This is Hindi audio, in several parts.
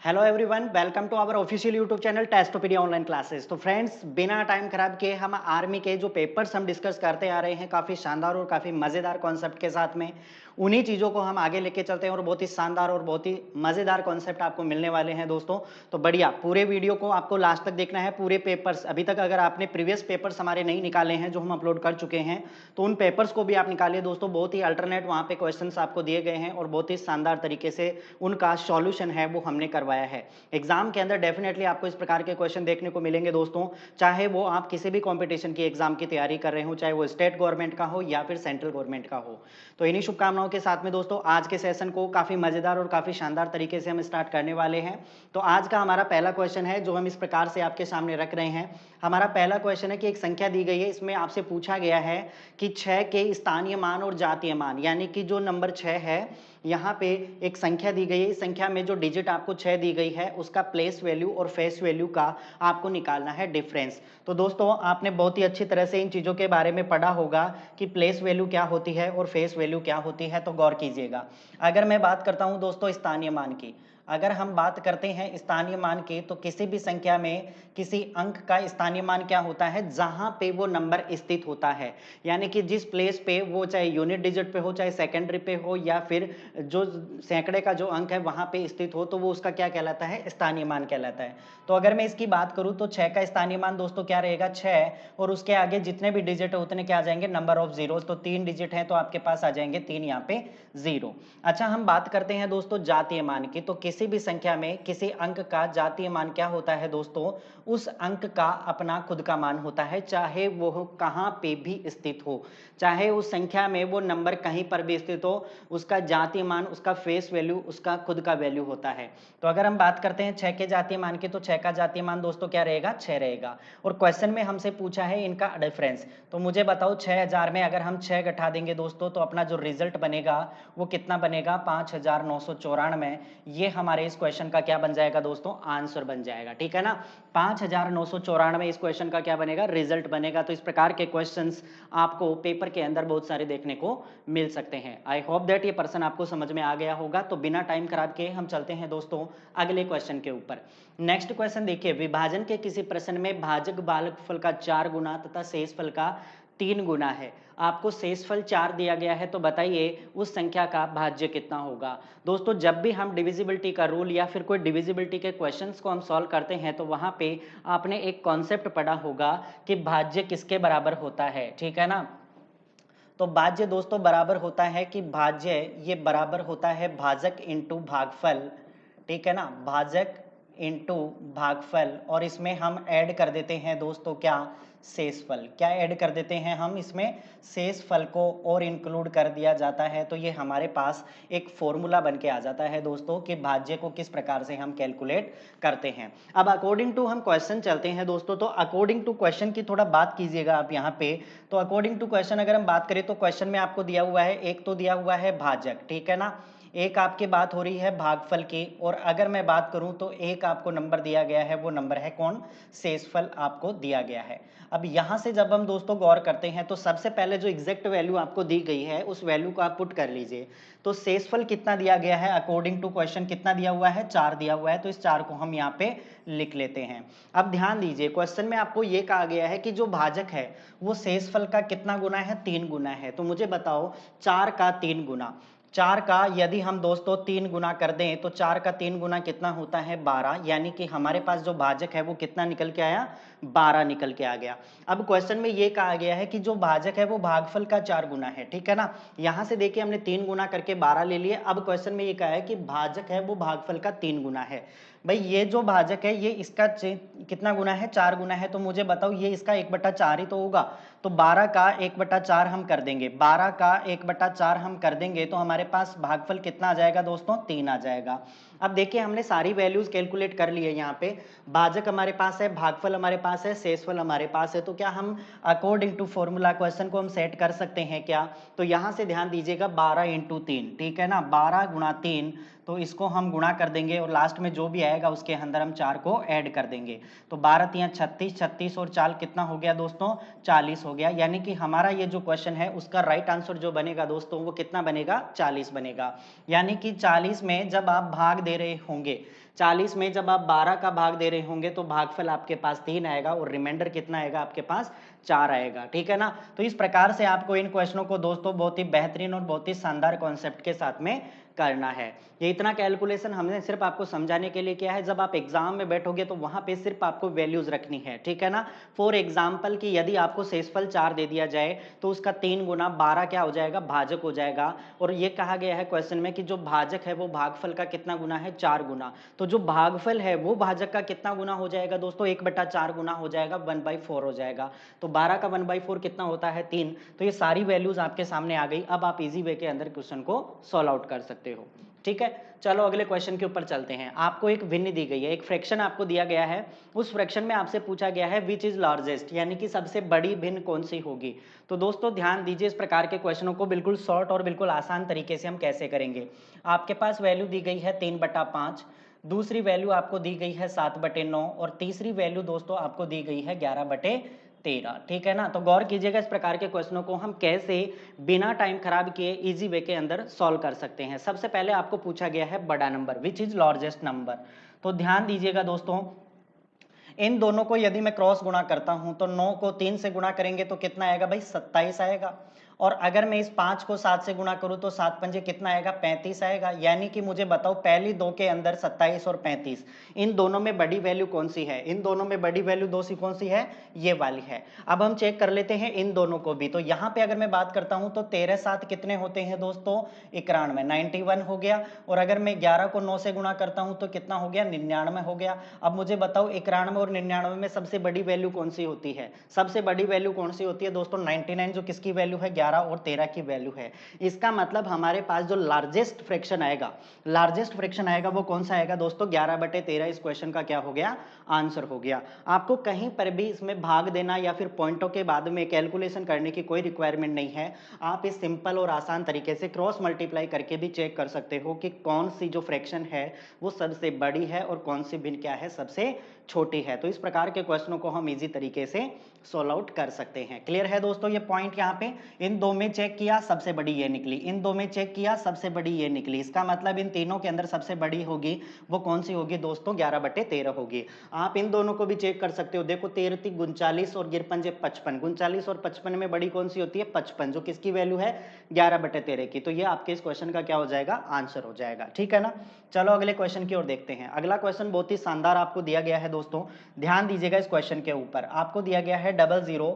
Hello everyone, welcome to our official YouTube channel Testopedia online classes. तो फ्रेंड्स, बिना टाइम खराब किए हम आर्मी के जो पेपर्स हम डिस्कस करते आ रहे हैं काफ़ी शानदार और काफ़ी मज़ेदार कॉन्सेप्ट के साथ में, उन्हीं चीज़ों को हम आगे लेके चलते हैं और बहुत ही शानदार और बहुत ही मज़ेदार कॉन्सेप्ट आपको मिलने वाले हैं दोस्तों। तो बढ़िया, पूरे वीडियो को आपको लास्ट तक देखना है। पूरे पेपर्स अभी तक अगर आपने प्रीवियस पेपर्स हमारे नहीं निकाले हैं जो हम अपलोड कर चुके हैं, तो उन पेपर्स को भी आप निकालिए दोस्तों। बहुत ही अल्टरनेट वहाँ पे क्वेश्चंस आपको दिए गए हैं और बहुत ही शानदार तरीके से उनका सॉल्यूशन है वो हमने करवाया है। एग्जाम के अंदर डेफिनेटली आपको इस प्रकार के क्वेश्चन देखने को मिलेंगे दोस्तों, चाहे वो आप किसी भी कंपटीशन की एग्जाम की तैयारी कर रहे हो, चाहे वो स्टेट गवर्नमेंट का हो या फिर सेंट्रल गवर्नमेंट का हो। तो इन्हीं शुभकामनाओं के साथ में दोस्तों आज के सेशन को काफी मजेदार और काफी शानदार तरीके से हम स्टार्ट करने वाले हैं। तो आज का हमारा पहला क्वेश्चन है जो हम इस प्रकार से आपके सामने रख रहे हैं। हमारा पहला क्वेश्चन है कि एक संख्या दी गई है, इसमें आपसे पूछा गया है कि 6 के स्थानीय मान और जातीय मान, यानी कि जो नंबर 6 है, यहाँ पे एक संख्या दी गई है। इस संख्या में जो डिजिट आपको 6 दी गई है उसका प्लेस वैल्यू और फेस वैल्यू का आपको निकालना है डिफरेंस। तो दोस्तों आपने बहुत ही अच्छी तरह से इन चीज़ों के बारे में पढ़ा होगा कि प्लेस वैल्यू क्या होती है और फेस वैल्यू क्या होती है, तो गौर कीजिएगा। अगर मैं बात करता हूँ दोस्तों स्थानीय मान की, अगर हम बात करते हैं स्थानीय मान की, तो किसी भी संख्या में किसी अंक का स्थानीय मान क्या होता है, जहां पे वो नंबर स्थित होता है। यानी कि जिस प्लेस पे वो, चाहे यूनिट डिजिट पे हो, चाहे सेकेंडरी पे हो, या फिर जो सैकड़े का जो अंक है वहां पे स्थित हो, तो वो उसका क्या कहलाता है, स्थानीय मान कहलाता है। तो अगर मैं इसकी बात करूं तो 6 का स्थानीय मान दोस्तों क्या रहेगा, 6, और उसके आगे जितने भी डिजिट है उतने क्या आ जाएंगे, नंबर ऑफ जीरोस। तो 3 डिजिट है तो आपके पास आ जाएंगे 3 यहाँ पे 0। अच्छा, हम बात करते हैं दोस्तों जातीय मान की। तो किसी भी संख्या में किसी अंक का जातीय मान क्या होता है दोस्तों, उस अंक का अपना खुद का मान होता है, चाहे वो कहां पे भी स्थित हो, चाहे उस संख्या में वो नंबर कहीं पर भी स्थित हो, उसका जातीय मान, उसका फेस वैल्यू, उसका खुद का वैल्यू होता है। तो अगर हम बात करते हैं 6 के जातीय मान की, तो 6 का जातीय मान दोस्तों क्या रहेगा, 6 रहेगा। और क्वेश्चन में हमसे पूछा है इनका डिफरेंस। तो मुझे बताओ 6000 में अगर हम 6 घटा देंगे दोस्तों, तो अपना जो रिजल्ट बनेगा वो कितना बनेगा, 5994। ये हमारे इस क्वेश्चन का क्या बन जाएगा दोस्तों, आंसर बन जाएगा। ठीक है ना, 5994 इस क्वेश्चन का क्या बनेगा, रिजल्ट बनेगा। तो इस प्रकार के क्वेश्चंस आपको पेपर के अंदर बहुत सारे देखने को मिल सकते हैं। आई होप दैट ये पर्सन आपको समझ में आ गया होगा। तो बिना टाइम खराब किए हम चलते हैं दोस्तों अगले क्वेश्चन के ऊपर। नेक्स्ट क्वेश्चन देखिए, विभाजन के किसी प्रश्न में भाजक भागफल का 4 गुना तथा शेषफल का 3 गुना है। आपको शेषफल 4 दिया गया है, तो बताइए उस संख्या का भाज्य कितना होगा। दोस्तों जब भी हम डिविजिबिलिटी का रूल या फिर कोई डिविजिबिलिटी के क्वेश्चंस को हम सॉल्व करते हैं, तो वहां पे आपने एक कॉन्सेप्ट पढ़ा होगा कि भाज्य किसके बराबर होता है। ठीक है ना, तो भाज्य दोस्तों बराबर होता है कि भाज्य ये बराबर होता है भाजक इंटू भागफल। ठीक है ना, भाजक इंटू भागफल, और इसमें हम ऐड कर देते हैं दोस्तों क्या, शेषफल। क्या ऐड कर देते हैं हम इसमें, शेषफल को और इंक्लूड कर दिया जाता है। तो ये हमारे पास एक फॉर्मूला बन के आ जाता है दोस्तों कि भाज्य को किस प्रकार से हम कैलकुलेट करते हैं। अब अकॉर्डिंग टू हम क्वेश्चन चलते हैं दोस्तों। तो अकॉर्डिंग टू क्वेश्चन की थोड़ा बात कीजिएगा आप यहाँ पे। तो अकॉर्डिंग टू क्वेश्चन अगर हम बात करें, तो क्वेश्चन में आपको दिया हुआ है, एक तो दिया हुआ है भाजक, ठीक है ना, एक आपकी बात हो रही है भागफल की, और अगर मैं बात करूं तो एक आपको नंबर दिया गया है, वो नंबर है कौन, शेषफल आपको दिया गया है। अब यहां से जब हम दोस्तों गौर करते हैं, तो सबसे पहले जो एग्जैक्ट वैल्यू आपको दी गई है उस वैल्यू को आप पुट कर लीजिए। तो शेषफल कितना दिया गया है, अकॉर्डिंग टू क्वेश्चन कितना दिया हुआ है, 4 दिया हुआ है। तो इस 4 को हम यहाँ पे लिख लेते हैं। अब ध्यान दीजिए, क्वेश्चन में आपको ये कहा गया है कि जो भाजक है वो शेषफल का कितना गुना है, 3 गुना है। तो मुझे बताओ 4 का 3 गुना, 4 का यदि हम दोस्तों 3 गुना कर दें, तो 4 का 3 गुना कितना होता है, 12। यानी कि हमारे पास जो भाजक है वो कितना निकल के आया, 12 निकल के आ गया। अब क्वेश्चन में ये कहा गया है कि जो भाजक है वो भागफल का 4 गुना है। ठीक है ना, यहां से देखिए हमने 3 गुना करके 12 ले लिए। अब क्वेश्चन में ये कहा है कि भाजक है वो भागफल का 3 गुना है। भाई ये जो भाजक है ये इसका कितना गुना है, 4 गुना है। तो मुझे बताओ ये इसका 1/4 ही तो होगा। तो 12 का 1/4 हम कर देंगे, 12 का 1/4 हम कर देंगे, तो हमारे पास भागफल कितना आ जाएगा दोस्तों, 3 आ जाएगा। अब देखिए हमने सारी वैल्यूज कैलकुलेट कर ली है। यहाँ पे भाजक हमारे पास है, भागफल हमारे पास है, शेषफल हमारे पास है। तो क्या हम अकॉर्डिंग टू फॉर्मूला क्वेश्चन को हम सेट कर सकते हैं क्या। तो यहाँ से ध्यान दीजिएगा 12 × 3, ठीक है ना, 12 × 3, तो इसको हम गुणा कर देंगे और लास्ट में जो भी आएगा उसके अंदर हम 4 को ऐड कर देंगे। तो 12 तियां 36, 36 और 4 कितना हो गया दोस्तों, 40 हो गया। यानी कि हमारा ये जो क्वेश्चन है उसका राइट आंसर जो बनेगा दोस्तों वो कितना बनेगा, 40 बनेगा। यानी कि 40 में जब आप भाग दे रहे होंगे, 40 में जब आप 12 का भाग दे रहे होंगे तो भागफल आपके पास 3 आएगा और रिमाइंडर कितना आएगा आपके पास, 4 आएगा। ठीक है ना। तो इस प्रकार से आपको इन क्वेश्चनों को दोस्तों बहुत ही बेहतरीन और बहुत ही शानदार कॉन्सेप्ट के साथ में करना है। ये इतना कैलकुलेशन हमने सिर्फ आपको समझाने के लिए किया है। जब आप एग्जाम में बैठोगे तो वहां पे सिर्फ आपको वैल्यूज रखनी है। ठीक है ना। फॉर एग्जाम्पल कि यदि आपको शेषफल 4 दे दिया जाए तो उसका 3 गुना 12 क्या हो जाएगा, भाजक हो जाएगा। और ये कहा गया है क्वेश्चन में कि जो भाजक है वो भागफल का कितना गुना है, 4 गुना। तो जो भागफल है वो भाजक का कितना गुना हो जाएगा दोस्तों, 1/4 गुना हो जाएगा, 1/4 हो जाएगा। तो 12 का 1/4 कितना होता है, 3। तो ये सारी वैल्यूज आपके सामने आ गई। अब आप इजी वे के अंदर क्वेश्चन को सॉल्व आउट कर सकते हो। ठीक है। चलो अगले क्वेश्चन के ऊपर चलते हैं। आपको एक भिन्न दी गई है, एक फ्रैक्शन आपको दिया गया है। उस फ्रैक्शन में आपसे पूछा गया है विच इज लार्जेस्ट, यानी कि सबसे बड़ी भिन्न कौन सी होगी। तो दोस्तों ध्यान दीजिए, इस प्रकार के क्वेश्चनों को बिल्कुल शॉर्ट और बिल्कुल आसान तरीके से हम कैसे करेंगे। आपके पास वैल्यू दी गई है 3/5, दूसरी वैल्यू आपको दी गई है 7/9 और तीसरी वैल्यू दोस्तों आपको दी गई है 11/13। ठीक है ना। तो गौर कीजिएगा इस प्रकार के क्वेश्चनों को हम कैसे बिना टाइम खराब किए इजी वे के अंदर सॉल्व कर सकते हैं। सबसे पहले आपको पूछा गया है बड़ा number, which is largest number. तो ध्यान दीजिएगा दोस्तों, इन दोनों को यदि मैं क्रॉस गुणा करता हूं तो 9 को 3 से गुणा करेंगे तो कितना आएगा भाई, 27 आएगा। और अगर मैं इस 5 को 7 से गुणा करूं तो 7 पंजे कितना आएगा, 35 आएगा। यानी कि मुझे बताओ पहली दो के अंदर 27 और 35, इन दोनों में बड़ी वैल्यू कौन सी है। इन दोनों में बड़ी वैल्यू दो सी कौन सी है, ये वाली है। अब हम चेक कर लेते हैं इन दोनों को भी। तो यहां पे अगर मैं बात करता हूं तो 13 7 कितने होते हैं दोस्तों, 91, 91 हो गया। और अगर मैं 11 को 9 से गुणा करता हूं तो कितना हो गया, 99 हो गया। अब मुझे बताओ 91 और 99 में सबसे बड़ी वैल्यू कौन सी होती है। सबसे बड़ी वैल्यू कौन सी होती है दोस्तों, 99, जो किसकी वैल्यू है, 11 और 13 की वैल्यू है। इसका मतलब हमारे पास जो लार्जेस्ट फ्रैक्शन आएगा, लार्जेस्ट फ्रैक्शन आएगा वो कौन सा आएगा दोस्तों, 11/13। इस क्वेश्चन का क्या हो गया, आंसर हो गया। आपको कहीं पर भी इसमें भाग देना या फिर पॉइंटों के बाद में कैलकुलेशन करने की कोई रिक्वायरमेंट नहीं है। आप इस सिंपल और आसान तरीके से क्रॉस मल्टीप्लाई करके भी चेक कर सकते हो कि कौन सी जो फ्रैक्शन है वो सबसे बड़ी है और कौन सी भिन्न क्या है, सबसे छोटी है। तो इस प्रकार के क्वेश्चनों को हम इजी तरीके से सॉल्व आउट कर सकते हैं। क्लियर है दोस्तों ये पॉइंट। यहाँ पे इन दो में चेक किया सबसे बड़ी ये निकली, इन दो में चेक किया सबसे बड़ी ये निकली। इसका मतलब इन तीनों के अंदर सबसे बड़ी होगी वो कौन सी होगी दोस्तों, 11/13 होगी। आप इन दोनों को भी चेक कर सकते हो। देखो 13 × 39 और गिरपंजे 55, 39 और 55 में बड़ी कौन सी होती है, 55, जो किसकी वैल्यू है, 11/13 की। तो ये आपके इस क्वेश्चन का क्या हो जाएगा, आंसर हो जाएगा। ठीक है ना। चलो अगले क्वेश्चन की ओर देखते हैं। अगला क्वेश्चन बहुत ही शानदार आपको दिया गया है दोस्तों। ध्यान दीजिएगा इस क्वेश्चन के ऊपर। आपको दिया गया है 00,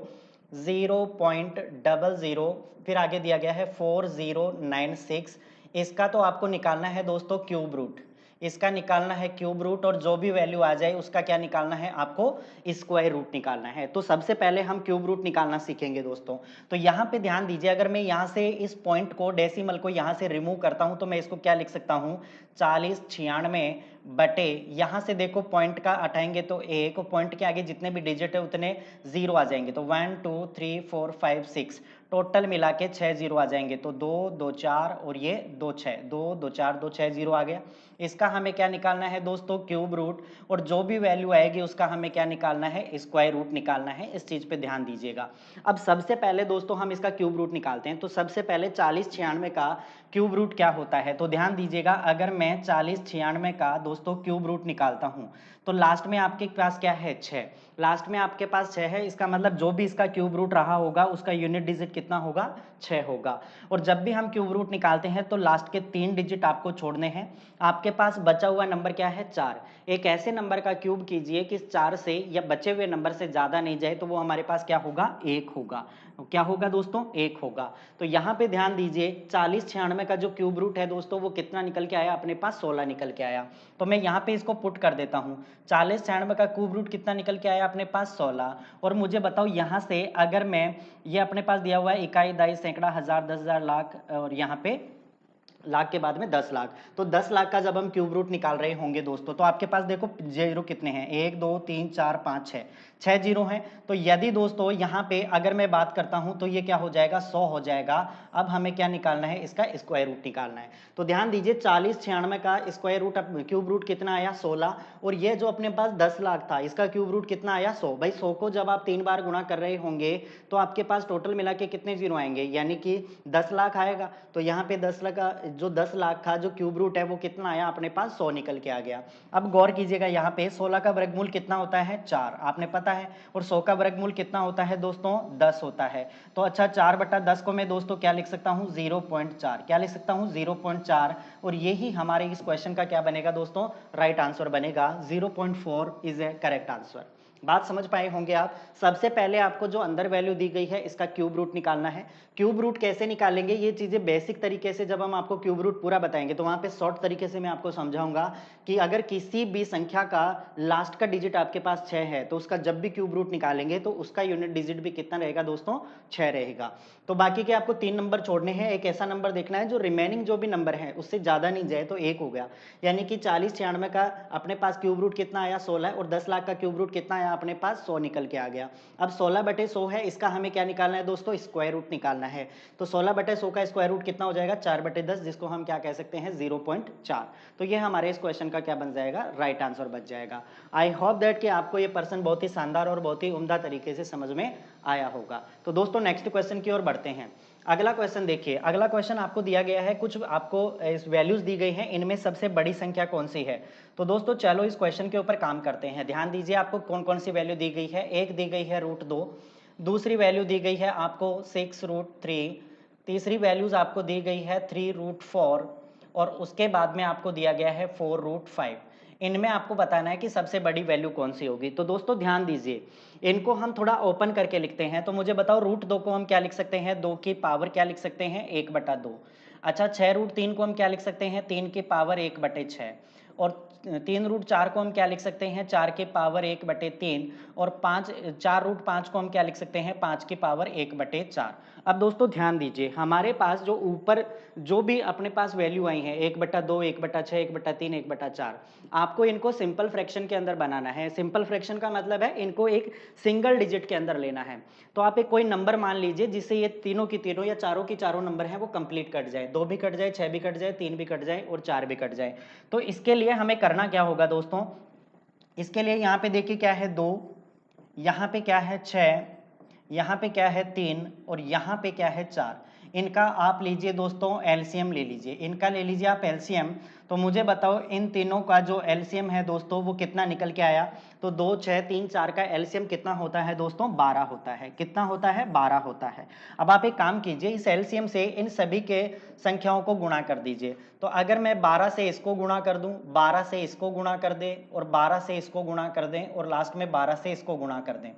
0.00, फिर आगे दिया गया है 4096। इसका तो आपको निकालना है दोस्तों क्यूब रूट, इसका निकालना है क्यूब रूट। और जो भी वैल्यू आ जाए उसका क्या निकालना है, आपको स्क्वायर रूट निकालना है। तो सबसे पहले हम क्यूब रूट निकालना सीखेंगे दोस्तों। तो यहाँ पे ध्यान दीजिए, अगर मैं यहाँ से इस पॉइंट को, डेसिमल को यहाँ से रिमूव करता हूँ तो मैं इसको क्या लिख सकता हूँ, 4096 बटे, यहाँ से देखो पॉइंट का हटाएंगे तो एक, पॉइंट के आगे जितने भी डिजिट है उतने जीरो आ जाएंगे। तो 1 2 3 4 5 6 टोटल मिला के 6 जीरो आ जाएंगे। तो 2 2 4 और ये 2 6, 2 2 4 2 6 जीरो आ गया। इसका हमें क्या निकालना है दोस्तों, क्यूब रूट। और जो भी वैल्यू आएगी उसका हमें क्या निकालना है, स्क्वायर रूट निकालना है। इस चीज पे ध्यान दीजिएगा। अब सबसे पहले दोस्तों हम इसका क्यूब रूट निकालते हैं। तो सबसे पहले 4096 का क्यूब रूट क्या होता है। तो ध्यान दीजिएगा, अगर मैं 4096 का दोस्तों क्यूब रूट निकालता हूं तो लास्ट में आपके पास क्या है, 6। लास्ट में आपके पास 6 है। इसका मतलब जो भी इसका क्यूब रूट रहा होगा उसका यूनिट डिजिट कितना होगा, 6 होगा। और जब भी हम क्यूब रूट निकालते हैं तो लास्ट के 3 डिजिट आपको छोड़ने हैं। आपके पास बचा हुआ नंबर क्या है, 4। एक ऐसे नंबर का क्यूब कीजिए कि 4 से या बचे हुए नंबर से ज्यादा नहीं जाए, तो वो हमारे पास क्या होगा, 1 होगा। क्या होगा दोस्तों, 1 होगा। तो यहाँ पे ध्यान दीजिए, 4096 का जो क्यूब रूट है दोस्तों वो कितना निकल के आया, अपने पास 16 निकल के आया। तो मैं यहाँ पे इसको पुट कर देता हूँ। 4096 का क्यूब रूट कितना निकल के आया, अपने पास 16। और मुझे बताओ यहाँ से अगर मैं, ये अपने पास दिया हुआ है इकाई, दाई, सैकड़ा, हजार, 10,000, लाख, और यहाँ पे लाख के बाद में 10 लाख। तो 10 लाख का जब हम क्यूब रूट निकाल रहे होंगे दोस्तों, तो आपके पास देखो जीरो कितने हैं, 1 2 3 4 5 6, 6 जीरो हैं। तो यदि दोस्तों यहाँ पे अगर मैं बात करता हूँ तो ये क्या हो जाएगा, 100 हो जाएगा। अब हमें क्या निकालना है, इसका स्क्वायर रूट निकालना है। तो ध्यान दीजिए 40 96 का स्क्वायर रूट क्यूब रूट कितना आया, 16। और ये जो अपने पास 10 लाख था इसका क्यूब रूट कितना आया, 100। भाई 100 को जब आप 3 बार गुणा कर रहे होंगे तो आपके पास टोटल मिला के कितने जीरो आएंगे, यानी कि 10 लाख आएगा। तो यहाँ पे 10 लाख का जो 10 लाख का जो क्यूब रूट है वो कितना आया, अपने पास 100 निकल के आ गया। अब गौर कीजिएगा यहाँ पे 16 का वर्गमूल कितना होता है, 4, आपने पता है। और 100 का वर्गमूल कितना होता है दोस्तों, 10 होता है। तो अच्छा 4/10 को मैं दोस्तों क्या लिख सकता हूँ, 0.4। क्या लिख सकता हूँ, 0.4। और यही हमारे इस क्वेश्चन का क्या बनेगा दोस्तों, राइट आंसर बनेगा। 0.4 इज ए करेक्ट आंसर। बात समझ पाए होंगे आप। सबसे पहले आपको जो अंदर वैल्यू दी गई है इसका क्यूब रूट निकालना है। क्यूब रूट कैसे निकालेंगे, ये चीजें बेसिक तरीके से जब हम आपको क्यूब रूट पूरा बताएंगे तो वहां पे शॉर्ट तरीके से मैं आपको समझाऊंगा कि अगर किसी भी संख्या का लास्ट का डिजिट आपके पास 6 है तो उसका जब भी क्यूब रूट निकालेंगे तो उसका यूनिट डिजिट भी कितना रहेगा दोस्तों, 6 रहेगा। तो बाकी के आपको 3 नंबर छोड़ने हैं, एक ऐसा नंबर देखना है जो रिमेनिंग जो भी नंबर है उससे ज्यादा नहीं जाए, तो 1 हो गया। यानी कि 40 96 का अपने पास क्यूब रूट कितना आया, 16। और 10 लाख का क्यूब रूट कितना आया अपने पास, 100 निकल के आ गया। अब 16/100 है, इसका हमें क्या निकालना है दोस्तों, स्क्वायर रूट निकालना है। तो 16/100 का स्क्वायर रूट कितना हो जाएगा, 4/10, जिसको हम क्या कह सकते हैं, 0.4। तो ये हमारे इस क्वेश्चन का क्या बन जाएगा, राइट आंसर बच जाएगा। आई होप दैट कि आपको ये पर्सन बहुत ही शानदार और बहुत ही उम्दा तरीके से समझ में आया होगा। तो दोस्तों नेक्स्ट क्वेश्चन की ओर बढ़ते हैं। अगला क्वेश्चन देखिए, अगला क्वेश्चन आपको दिया गया है, कुछ आपको इस वैल्यूज दी गई हैं, इनमें सबसे बड़ी संख्या कौन सी है। तो दोस्तों चलो इस क्वेश्चन के ऊपर काम करते हैं। ध्यान दीजिए आपको कौन कौन सी वैल्यू दी गई है। एक दी गई है √2, दूसरी वैल्यू दी गई है आपको 6√3, तीसरी वैल्यूज आपको दी गई है 3√4, और उसके बाद में आपको दिया गया है 4√5। इनमें आपको बताना है कि सबसे बड़ी वैल्यू कौन सी होगी। तो दोस्तों ध्यान दीजिए, इनको हम थोड़ा ओपन करके लिखते हैं। तो मुझे बताओ √2 को हम क्या लिख सकते हैं, 2 की पावर क्या लिख सकते हैं, 1/2। अच्छा 6√3 को हम क्या लिख सकते हैं, 3 की पावर 1/6। और 3√4 को हम क्या लिख सकते हैं, 4 की पावर 1/3। और 4√5 को हम क्या लिख सकते हैं, 5 की पावर 1/4। अब दोस्तों ध्यान दीजिए, हमारे पास जो ऊपर जो भी अपने पास वैल्यू आई है 1/2, 1/6, 1/3, 1/4, आपको इनको सिंपल फ्रैक्शन के अंदर बनाना है। सिंपल फ्रैक्शन का मतलब है इनको एक सिंगल डिजिट के अंदर लेना है। तो आप एक कोई नंबर मान लीजिए जिससे ये तीनों की तीनों या चारों की चारों नंबर हैं वो कंप्लीट कट जाए, 2 भी कट जाए, 6 भी कट जाए, 3 भी कट जाए और 4 भी कट जाए। तो इसके लिए हमें करना क्या होगा दोस्तों, इसके लिए यहाँ पे देखिए क्या है 2, यहाँ पे क्या है 6, यहाँ पे क्या है 3 और यहाँ पे क्या है 4। इनका आप लीजिए दोस्तों एलसीएम ले लीजिए, इनका ले लीजिए आप एलसीएम। तो मुझे बताओ इन तीनों का जो एलसीएम है दोस्तों वो कितना निकल के आया। तो 2 6 3 4 का एलसीएम कितना होता है दोस्तों, 12 होता है। कितना होता है, 12 होता है। अब आप एक काम कीजिए, इस एलसीएम से इन सभी के संख्याओं को गुणा कर दीजिए। तो अगर मैं 12 से इसको गुणा कर दूं, 12 से इसको गुणा कर दे और 12 से इसको गुणा कर दें और लास्ट में 12 से इसको गुणा कर दें,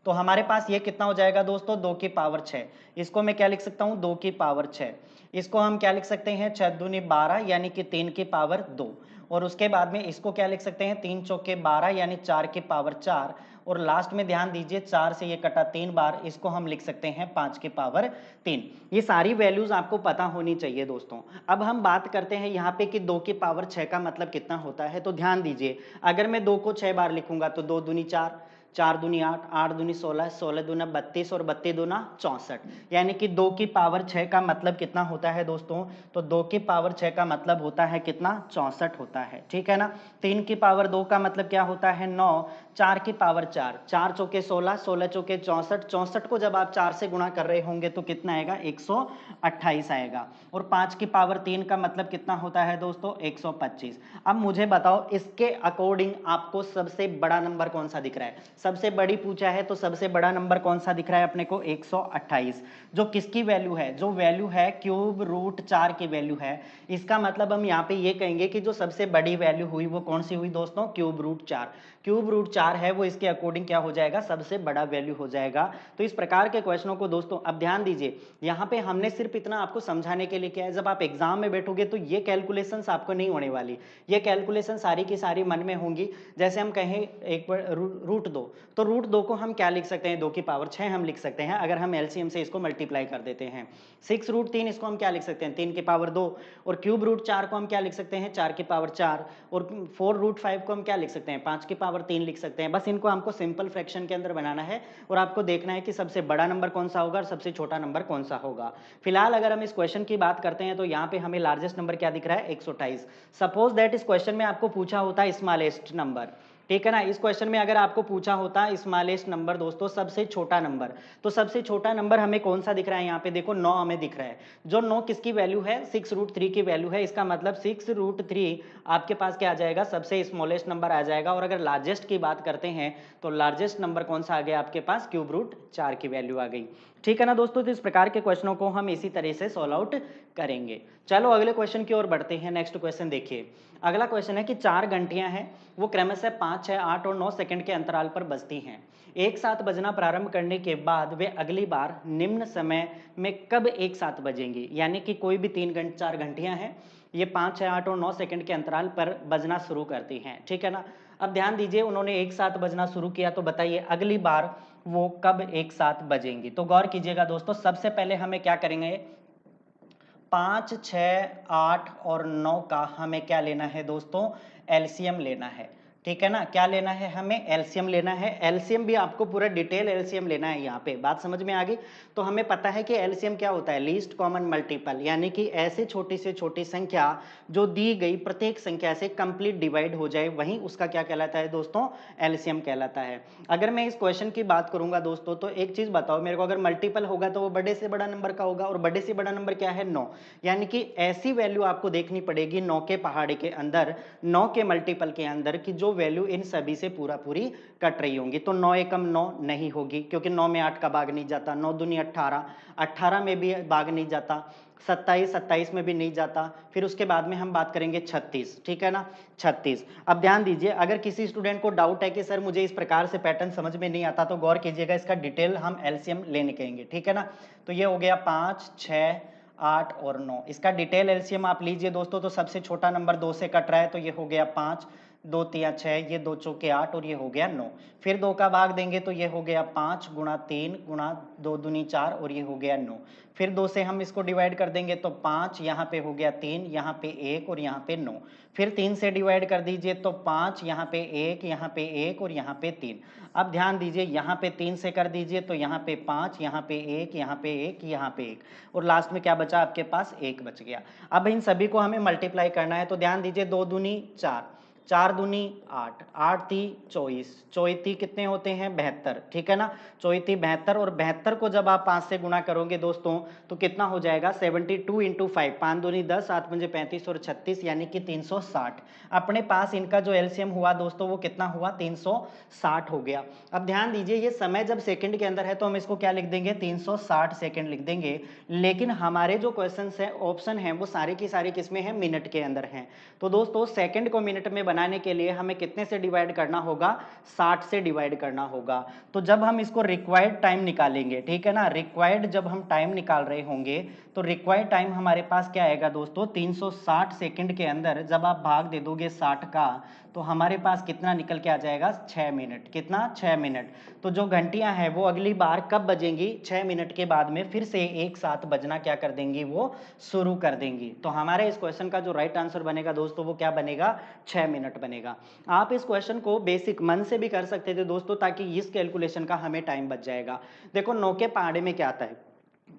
तो हमारे पास ये कितना हो जाएगा दोस्तों, 2 की पावर 6। इसको मैं क्या लिख सकता हूँ, 2 की पावर 6। इसको हम क्या लिख सकते हैं, 6 दूनी 12 यानी कि 3 की पावर 2। और उसके बाद में इसको क्या लिख सकते हैं, 3 चौके 12 यानी 4 की पावर 4। और लास्ट में ध्यान दीजिए 4 से ये कटा 3 बार, इसको हम लिख सकते हैं 5 की पावर 3। ये सारी वैल्यूज आपको पता होनी चाहिए दोस्तों। अब हम बात करते हैं यहाँ पे कि 2 की पावर 6 का मतलब कितना होता है। तो ध्यान दीजिए, अगर मैं 2 को 6 बार लिखूंगा तो 2 दूनी 4, 4 दूनी 8, 8 दूनी 16, 16 दूना 32 और 32 दूना 64। यानी कि 2 की पावर 6 का मतलब कितना होता है दोस्तों, तो 2 की पावर 6 का मतलब होता है कितना, 64 होता है। ठीक है ना। 3 की पावर 2 का मतलब क्या होता है, 9। 4 की पावर 4, 4 चौके 16, 16 चौके 64, 64 को जब आप 4 से गुणा कर रहे होंगे तो कितना आएगा, 128 आएगा। और 5 की पावर 3 का मतलब कितना होता है दोस्तों, 125। अब मुझे बताओ इसके अकॉर्डिंग आपको सबसे बड़ा नंबर कौन सा दिख रहा है। सबसे बड़ी पूछा है तो सबसे बड़ा नंबर कौन सा दिख रहा है अपने को, 128। जो किसकी वैल्यू है, जो वैल्यू है क्यूब रूट 4 की वैल्यू है। इसका मतलब हम यहाँ पे ये कहेंगे कि जो सबसे बड़ी वैल्यू हुई वो कौन सी हुई दोस्तों, क्यूब रूट 4। क्यूब रूट 4 है वो इसके अकॉर्डिंग क्या हो जाएगा, सबसे बड़ा वैल्यू हो जाएगा। तो इस प्रकार के क्वेश्चनों को दोस्तों अब ध्यान दीजिए, यहाँ पे हमने सिर्फ इतना आपको समझाने के लिए किया है। जब आप एग्जाम में बैठोगे तो ये कैलकुलेशंस आपको नहीं होने वाली, ये कैलकुलेशन सारी की सारी मन में होंगी। जैसे हम कहें एक √2, तो √2 को हम क्या लिख सकते हैं, 2 की पावर 6 हम लिख सकते हैं अगर हम एलसीएम से इसको मल्टीप्लाई कर देते हैं। 6√3 इसको हम क्या लिख सकते हैं, 3 की पावर 2। और क्यूब रूट 4 को हम क्या लिख सकते हैं, 4 की पावर 4। और 4√5 को हम क्या लिख सकते हैं, 5 की पावर पावर 3 लिख सकते हैं। बस इनको हमको सिंपल फ्रैक्शन के अंदर बनाना है और आपको देखना है कि सबसे बड़ा नंबर कौन सा होगा और सबसे छोटा नंबर कौन सा होगा। फिलहाल अगर हम इस क्वेश्चन की बात करते हैं तो यहाँ पे हमें लार्जेस्ट नंबर क्या दिख रहा है, 128। सपोज दैट इस क्वेश्चन में आपको पूछा होता है स्मॉलेस्ट नंबर, ठीक है ना। इस क्वेश्चन में अगर आपको पूछा होता स्मॉलेस्ट नंबर दोस्तों, सबसे छोटा नंबर, तो सबसे छोटा नंबर हमें कौन सा दिख रहा है, यहाँ पे देखो 9 हमें दिख रहा है। जो 9 किसकी वैल्यू है, 6√3 की वैल्यू है। इसका मतलब 6√3 आपके पास क्या आ जाएगा, सबसे स्मॉलेस्ट नंबर आ जाएगा। और अगर लार्जेस्ट की बात करते हैं तो लार्जेस्ट नंबर कौन सा आ गया आपके पास, √4 की वैल्यू आ गई, ठीक है ना दोस्तों। तो इस प्रकार के क्वेश्चनों को हम इसी तरह से सॉल्व आउट करेंगे। चलो अगले क्वेश्चन की ओर बढ़ते हैं। नेक्स्ट क्वेश्चन देखिए, अगला क्वेश्चन है कि 4 घंटियां हैं, वो क्रमशः 5, 6, 8 और 9 सेकंड के अंतराल पर बजती हैं। एक साथ बजना प्रारंभ करने के बाद वे अगली बार निम्न समय में कब एक साथ बजेंगी। यानी कि कोई भी 4 घंटियां हैं, ये 5, 6, 8 और 9 सेकंड के अंतराल पर बजना शुरू करती हैं, ठीक है ना। अब ध्यान दीजिए, उन्होंने एक साथ बजना शुरू किया, तो बताइए अगली बार वो कब एक साथ बजेंगी। तो गौर कीजिएगा दोस्तों, सबसे पहले हमें क्या करेंगे, 5, 6, 8 और 9 का हमें क्या लेना है दोस्तों, एलसीएम लेना है, ठीक है ना। क्या लेना है, हमें एलसीएम लेना है। एलसीएम भी आपको पूरा डिटेल एलसीएम लेना है, यहाँ पे बात समझ में आ गई। तो हमें पता है कि एलसीएम क्या होता है, लीस्ट कॉमन मल्टीपल, यानी कि ऐसे छोटी से छोटी संख्या जो दी गई प्रत्येक संख्या से कंप्लीट डिवाइड हो जाए, वहीं उसका क्या कहलाता है दोस्तों, एलसीएम कहलाता है। अगर मैं इस क्वेश्चन की बात करूंगा दोस्तों, तो एक चीज बताओ मेरे को, अगर मल्टीपल होगा तो वो बड़े से बड़ा नंबर का होगा, और बड़े से बड़ा नंबर क्या है, 9। यानी कि ऐसी वैल्यू आपको देखनी पड़ेगी 9 के पहाड़े के अंदर, 9 के मल्टीपल के अंदर, कि जो वैल्यू इन सभी से पूरी कट रही होंगी। तो 9 एकम 9 नहीं होगी, क्योंकि 9 में 8 का भाग नहीं जाता, 9 दूनी 18, 18 में भी भाग नहीं जाता, 27, 27 में भी नहीं जाता। फिर उसके बाद में हम बात करेंगे 36, ठीक है ना, 36। अब ध्यान दीजिए, अगर किसी स्टूडेंट को डाउट है कि सर मुझे इस प्रकार से पैटर्न समझ में नहीं आता, तो गौर कीजिएगा, इसका डिटेल हम एलसीएम लेने कहेंगे, ठीक है ना। तो ये हो गया 5, 6, 8 और 9, इसका डिटेल एलसीएम आप लीजिए दोस्तों। तो सबसे छोटा नंबर 2 से कट रहा है, तो ये हो गया 5, 2 तिया 6, ये 2 चौके 8 और ये हो गया 9। फिर 2 का भाग देंगे तो ये हो गया 5 गुणा 3 गुणा 2 दूनी 4 और ये हो गया 9। फिर 2 से हम इसको डिवाइड कर देंगे तो 5, यहाँ पे हो गया 3, यहाँ पे 1 और यहाँ पे 9। फिर 3 से डिवाइड कर दीजिए तो 5, यहाँ पे 1, यहाँ पे 1 और यहाँ पे 3। अब ध्यान दीजिए, यहाँ पे 3 से कर दीजिए तो यहाँ पे 5, यहाँ पे 1, यहाँ पे 1, यहाँ पे 1, और लास्ट में क्या बचा आपके पास, 1 बच गया। अब इन सभी को हमें मल्टीप्लाई करना है, तो ध्यान दीजिए, 2 दूनी 4, 4 दूनी 8, 8 ती 24, चौती कितने होते हैं, 72, ठीक है ना। चौती 72, और 72 को जब आप 5 से गुणा करोगे दोस्तों तो कितना हो जाएगा, 72 इंटू 5, 5 दूनी 10, 8 पंजे 35 और 36, यानी कि 360। अपने पास इनका जो एलसीएम हुआ दोस्तों वो कितना हुआ, 360 हो गया। अब ध्यान दीजिए, ये समय जब सेकंड के अंदर है तो हम इसको क्या लिख देंगे, 360 सेकंड लिख देंगे। लेकिन हमारे जो क्वेश्चन है, ऑप्शन है, वो सारे की सारी किसमें है, मिनट के अंदर हैं। तो दोस्तों सेकंड को मिनट में बनाने के लिए हमें कितने से डिवाइड करना होगा, 60 से डिवाइड करना होगा। तो जब हम इसको रिक्वायर्ड टाइम निकालेंगे, ठीक है ना, रिक्वायर्ड जब हम टाइम निकाल रहे होंगे तो रिक्वायर्ड टाइम हमारे पास क्या आएगा दोस्तों, 360 सेकंड के अंदर जब आप भाग दे दोगे 60 का, तो हमारे पास कितना निकल के आ जाएगा, 6 मिनट। कितना, 6 मिनट। तो जो घंटियां हैं वो अगली बार कब बजेंगी, 6 मिनट के बाद में फिर से एक साथ बजना क्या कर देंगी, वो शुरू कर देंगी। तो हमारे इस क्वेश्चन का जो राइट आंसर बनेगा दोस्तों वो क्या बनेगा, 6 मिनट बनेगा। आप इस क्वेश्चन को बेसिक मन से भी कर सकते थे दोस्तों, ताकि इस कैलकुलेशन का हमें टाइम बच जाएगा। देखो 9 के पहाड़े में क्या आता है,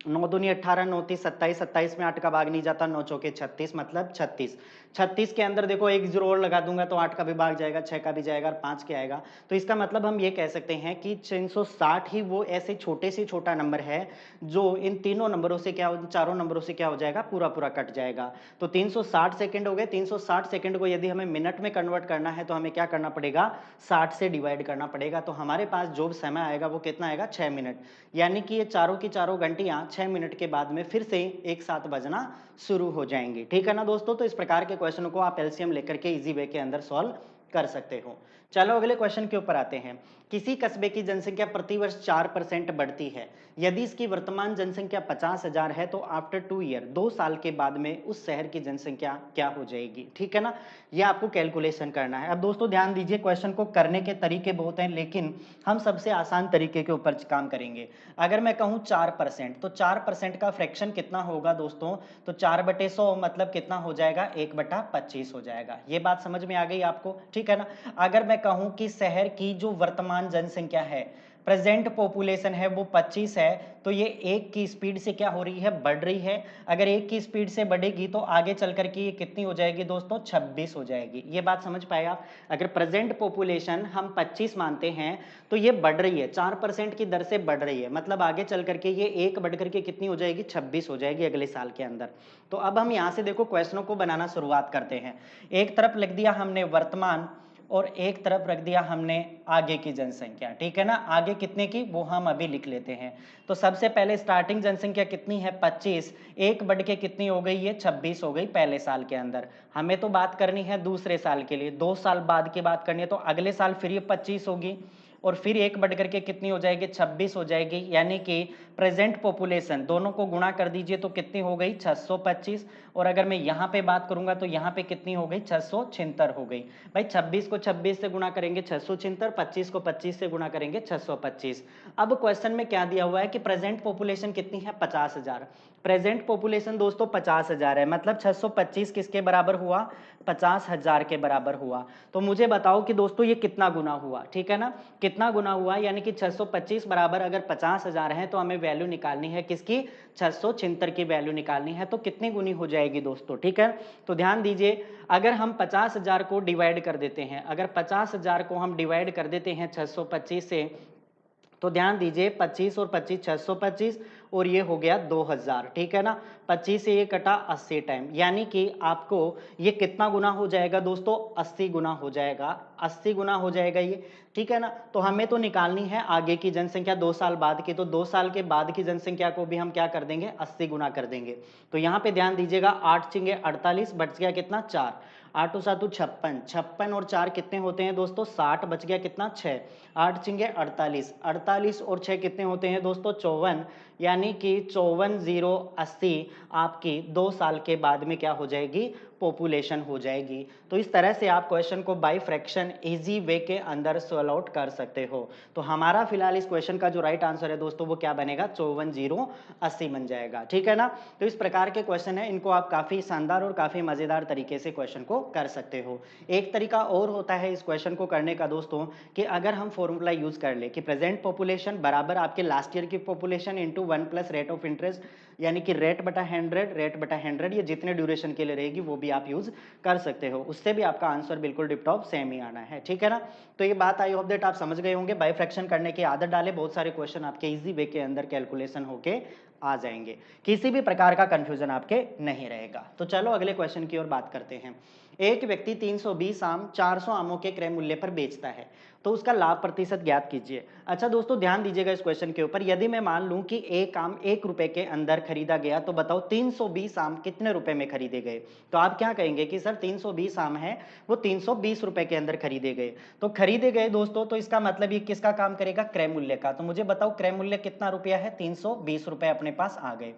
9 दूनी 18, 9 तीस 27, 27 में 8 का भाग नहीं जाता, 9 चौके 36, मतलब 36। 36 के अंदर देखो एक जीरो और लगा दूंगा तो 8 का भी भाग जाएगा, 6 का भी जाएगा और 5 के आएगा। तो इसका मतलब हम ये कह सकते हैं कि 360 ही वो ऐसे छोटे से छोटा नंबर है जो इन तीनों नंबरों से क्या, चारों नंबरों से क्या हो जाएगा, पूरा पूरा कट जाएगा। तो 360 सेकंड हो गए। 360 सेकंड को यदि हमें मिनट में कन्वर्ट करना है तो हमें क्या करना पड़ेगा, 60 से डिवाइड करना पड़ेगा। तो हमारे पास जो समय आएगा वो कितना आएगा, 6 मिनट। यानी कि ये चारों की चारों घंटियां 6 मिनट के बाद में फिर से एक साथ बजना शुरू हो जाएंगी, ठीक है ना दोस्तों। तो इस प्रकार के क्वेश्चन को आप एलसीएम लेकर के इजी वे के अंदर सॉल्व कर सकते हो। चलो अगले क्वेश्चन के ऊपर आते हैं। किसी कस्बे की जनसंख्या प्रतिवर्ष 4% बढ़ती है। यदि इसकी वर्तमान जनसंख्या 50,000 है तो आफ्टर 2 ईयर, 2 साल के बाद में उस शहर की जनसंख्या क्या हो जाएगी, ठीक है ना। यह आपको कैलकुलेशन करना है। अब दोस्तों ध्यान दीजिए, क्वेश्चन को करने के तरीके बहुत हैं, लेकिन हम सबसे आसान तरीके के ऊपर काम करेंगे। अगर मैं कहूं 4%, तो 4% का फ्रैक्शन कितना होगा दोस्तों, तो 4/100 मतलब कितना हो जाएगा, 1/25 हो जाएगा। ये बात समझ में आ गई आपको, ठीक है ना। अगर मैं मैं कहूं कि शहर की जो वर्तमान जनसंख्या है, प्रेजेंट पॉपुलेशन है, वो 25 है, तो ये 1 की स्पीड से क्या हो रही है, बढ़ रही है। अगर 1 की स्पीड से बढ़ेगी तो आगे चल करके ये कितनी हो जाएगी दोस्तों, 26 हो जाएगी। ये बात समझ पाए आप? अगर प्रेजेंट पॉपुलेशन हम 25 मानते हैं तो ये बढ़ रही है, 4% की दर से बढ़ रही है, मतलब आगे चल करके ये 1 बढ़ करके कितनी हो जाएगी, 26 हो जाएगी अगले साल के अंदर। तो अब हम यहाँ से देखो क्वेश्चनों को बनाना शुरुआत करते हैं। एक तरफ लिख दिया हमने वर्तमान और एक तरफ रख दिया हमने आगे की जनसंख्या, ठीक है ना। आगे कितने की वो हम अभी लिख लेते हैं। तो सबसे पहले स्टार्टिंग जनसंख्या कितनी है, 25, 1 बढ़ के कितनी हो गई, ये 26 हो गई पहले साल के अंदर। हमें तो बात करनी है दूसरे साल के लिए, 2 साल बाद की बात करनी है, तो अगले साल फिर ये 25 होगी और फिर 1 बढ़ करके कितनी हो जाएगी, 26 हो जाएगी। यानी कि प्रेजेंट पॉपुलेशन दोनों को गुणा कर दीजिए तो कितनी हो गई, 625। और अगर मैं यहाँ पे बात करूंगा तो यहाँ पे कितनी हो गई, 676 हो गई। भाई 26 को 26 से गुणा करेंगे 676, 25 को 25 से गुणा करेंगे 625। अब क्वेश्चन में क्या दिया हुआ है कि प्रेजेंट पॉपुलेशन कितनी है, 50,000। प्रेजेंट पॉपुलेशन दोस्तों 50,000 है, मतलब 625 किसके बराबर हुआ, 50,000 के बराबर हुआ। तो मुझे बताओ कि दोस्तों ये कितना गुना हुआ, ठीक है ना, कितना गुना हुआ, यानी कि 625 बराबर अगर 50,000 है तो हमें वैल्यू निकालनी है किसकी, 676 की वैल्यू निकालनी है। तो कितनी गुनी हो जाएगी दोस्तों, ठीक है। तो ध्यान दीजिए, अगर हम 50,000 को डिवाइड कर देते हैं, अगर 50,000 को हम डिवाइड कर देते हैं 625 से, तो ध्यान दीजिए 25 और 25 625 और ये हो गया 2000, ठीक है ना। 25 से ये कटा 80 टाइम, यानी कि आपको ये कितना गुना हो जाएगा दोस्तों, 80 गुना हो जाएगा, 80 गुना हो जाएगा ये, ठीक है ना। तो हमें तो निकालनी है आगे की जनसंख्या 2 साल बाद की, तो 2 साल के बाद की जनसंख्या को भी हम क्या कर देंगे, 80 गुना कर देंगे। तो यहाँ पे ध्यान दीजिएगा, 8 चिंगे 48, बच गया कितना, 4, 8 7 56, 56 और 4 कितने होते हैं दोस्तों, 60, बच गया कितना, 6, 8 चिंगे 48, 48 और 6 कितने होते हैं दोस्तों, 54, यानी कि 54,080 आपकी 2 साल के बाद में क्या हो जाएगी, पॉपुलेशन हो जाएगी। तो इस तरह से आप क्वेश्चन को बाय फ्रैक्शन इजी वे के अंदर सॉल्व आउट कर सकते हो। तो हमारा फिलहाल इस क्वेश्चन का जो राइट आंसर है दोस्तों वो क्या बनेगा, 54,080 बन जाएगा, ठीक है ना। तो इस प्रकार के क्वेश्चन है, इनको आप काफी शानदार और काफी मजेदार तरीके से क्वेश्चन को कर सकते हो। एक तरीका और होता है इस क्वेश्चन को करने का दोस्तों, कि अगर हम फॉर्मूला यूज कर ले कि प्रेजेंट पॉपुलेशन बराबर आपके लास्ट ईयर की population into 1 plus rate of interest, यानी कि रेट बटा 100, रेट बटा 100, ये जितने ड्यूरेशन के लिए रहेगी वो भी आप यूज कर सकते हो, उससे भी आपका आंसर बिल्कुल टिप टॉप सेम ही आना है, ठीक है ना। तो ये बात आई होप दैट आप समझ गए होंगे। बाय फ्रैक्शन करने की आदत डाले, बहुत सारे क्वेश्चन आपके इजी वे के अंदर कैलकुलेशन होके आ जाएंगे, किसी भी प्रकार का कंफ्यूजन आपके नहीं रहेगा। तो चलो अगले क्वेश्चन की ओर बात करते हैं। एक व्यक्ति 320 आम 400 आमों के क्रय मूल्य पर बेचता है, तो उसका लाभ प्रतिशत ज्ञात कीजिए। अच्छा दोस्तों ध्यान दीजिएगा इस क्वेश्चन के ऊपर, यदि मैं मान लूं कि एक आम 1 रुपए के अंदर खरीदा गया, तो बताओ 320 आम कितने रुपए में खरीदे गए। तो आप क्या कहेंगे कि सर 320 आम है वो 320 रुपए के अंदर खरीदे गए। तो खरीदे गए दोस्तों, तो इसका मतलब ये किसका काम करेगा, क्रय मूल्य का। तो मुझे बताओ क्रय मूल्य कितना रुपया है, 320 रुपए अपने पास आ गए।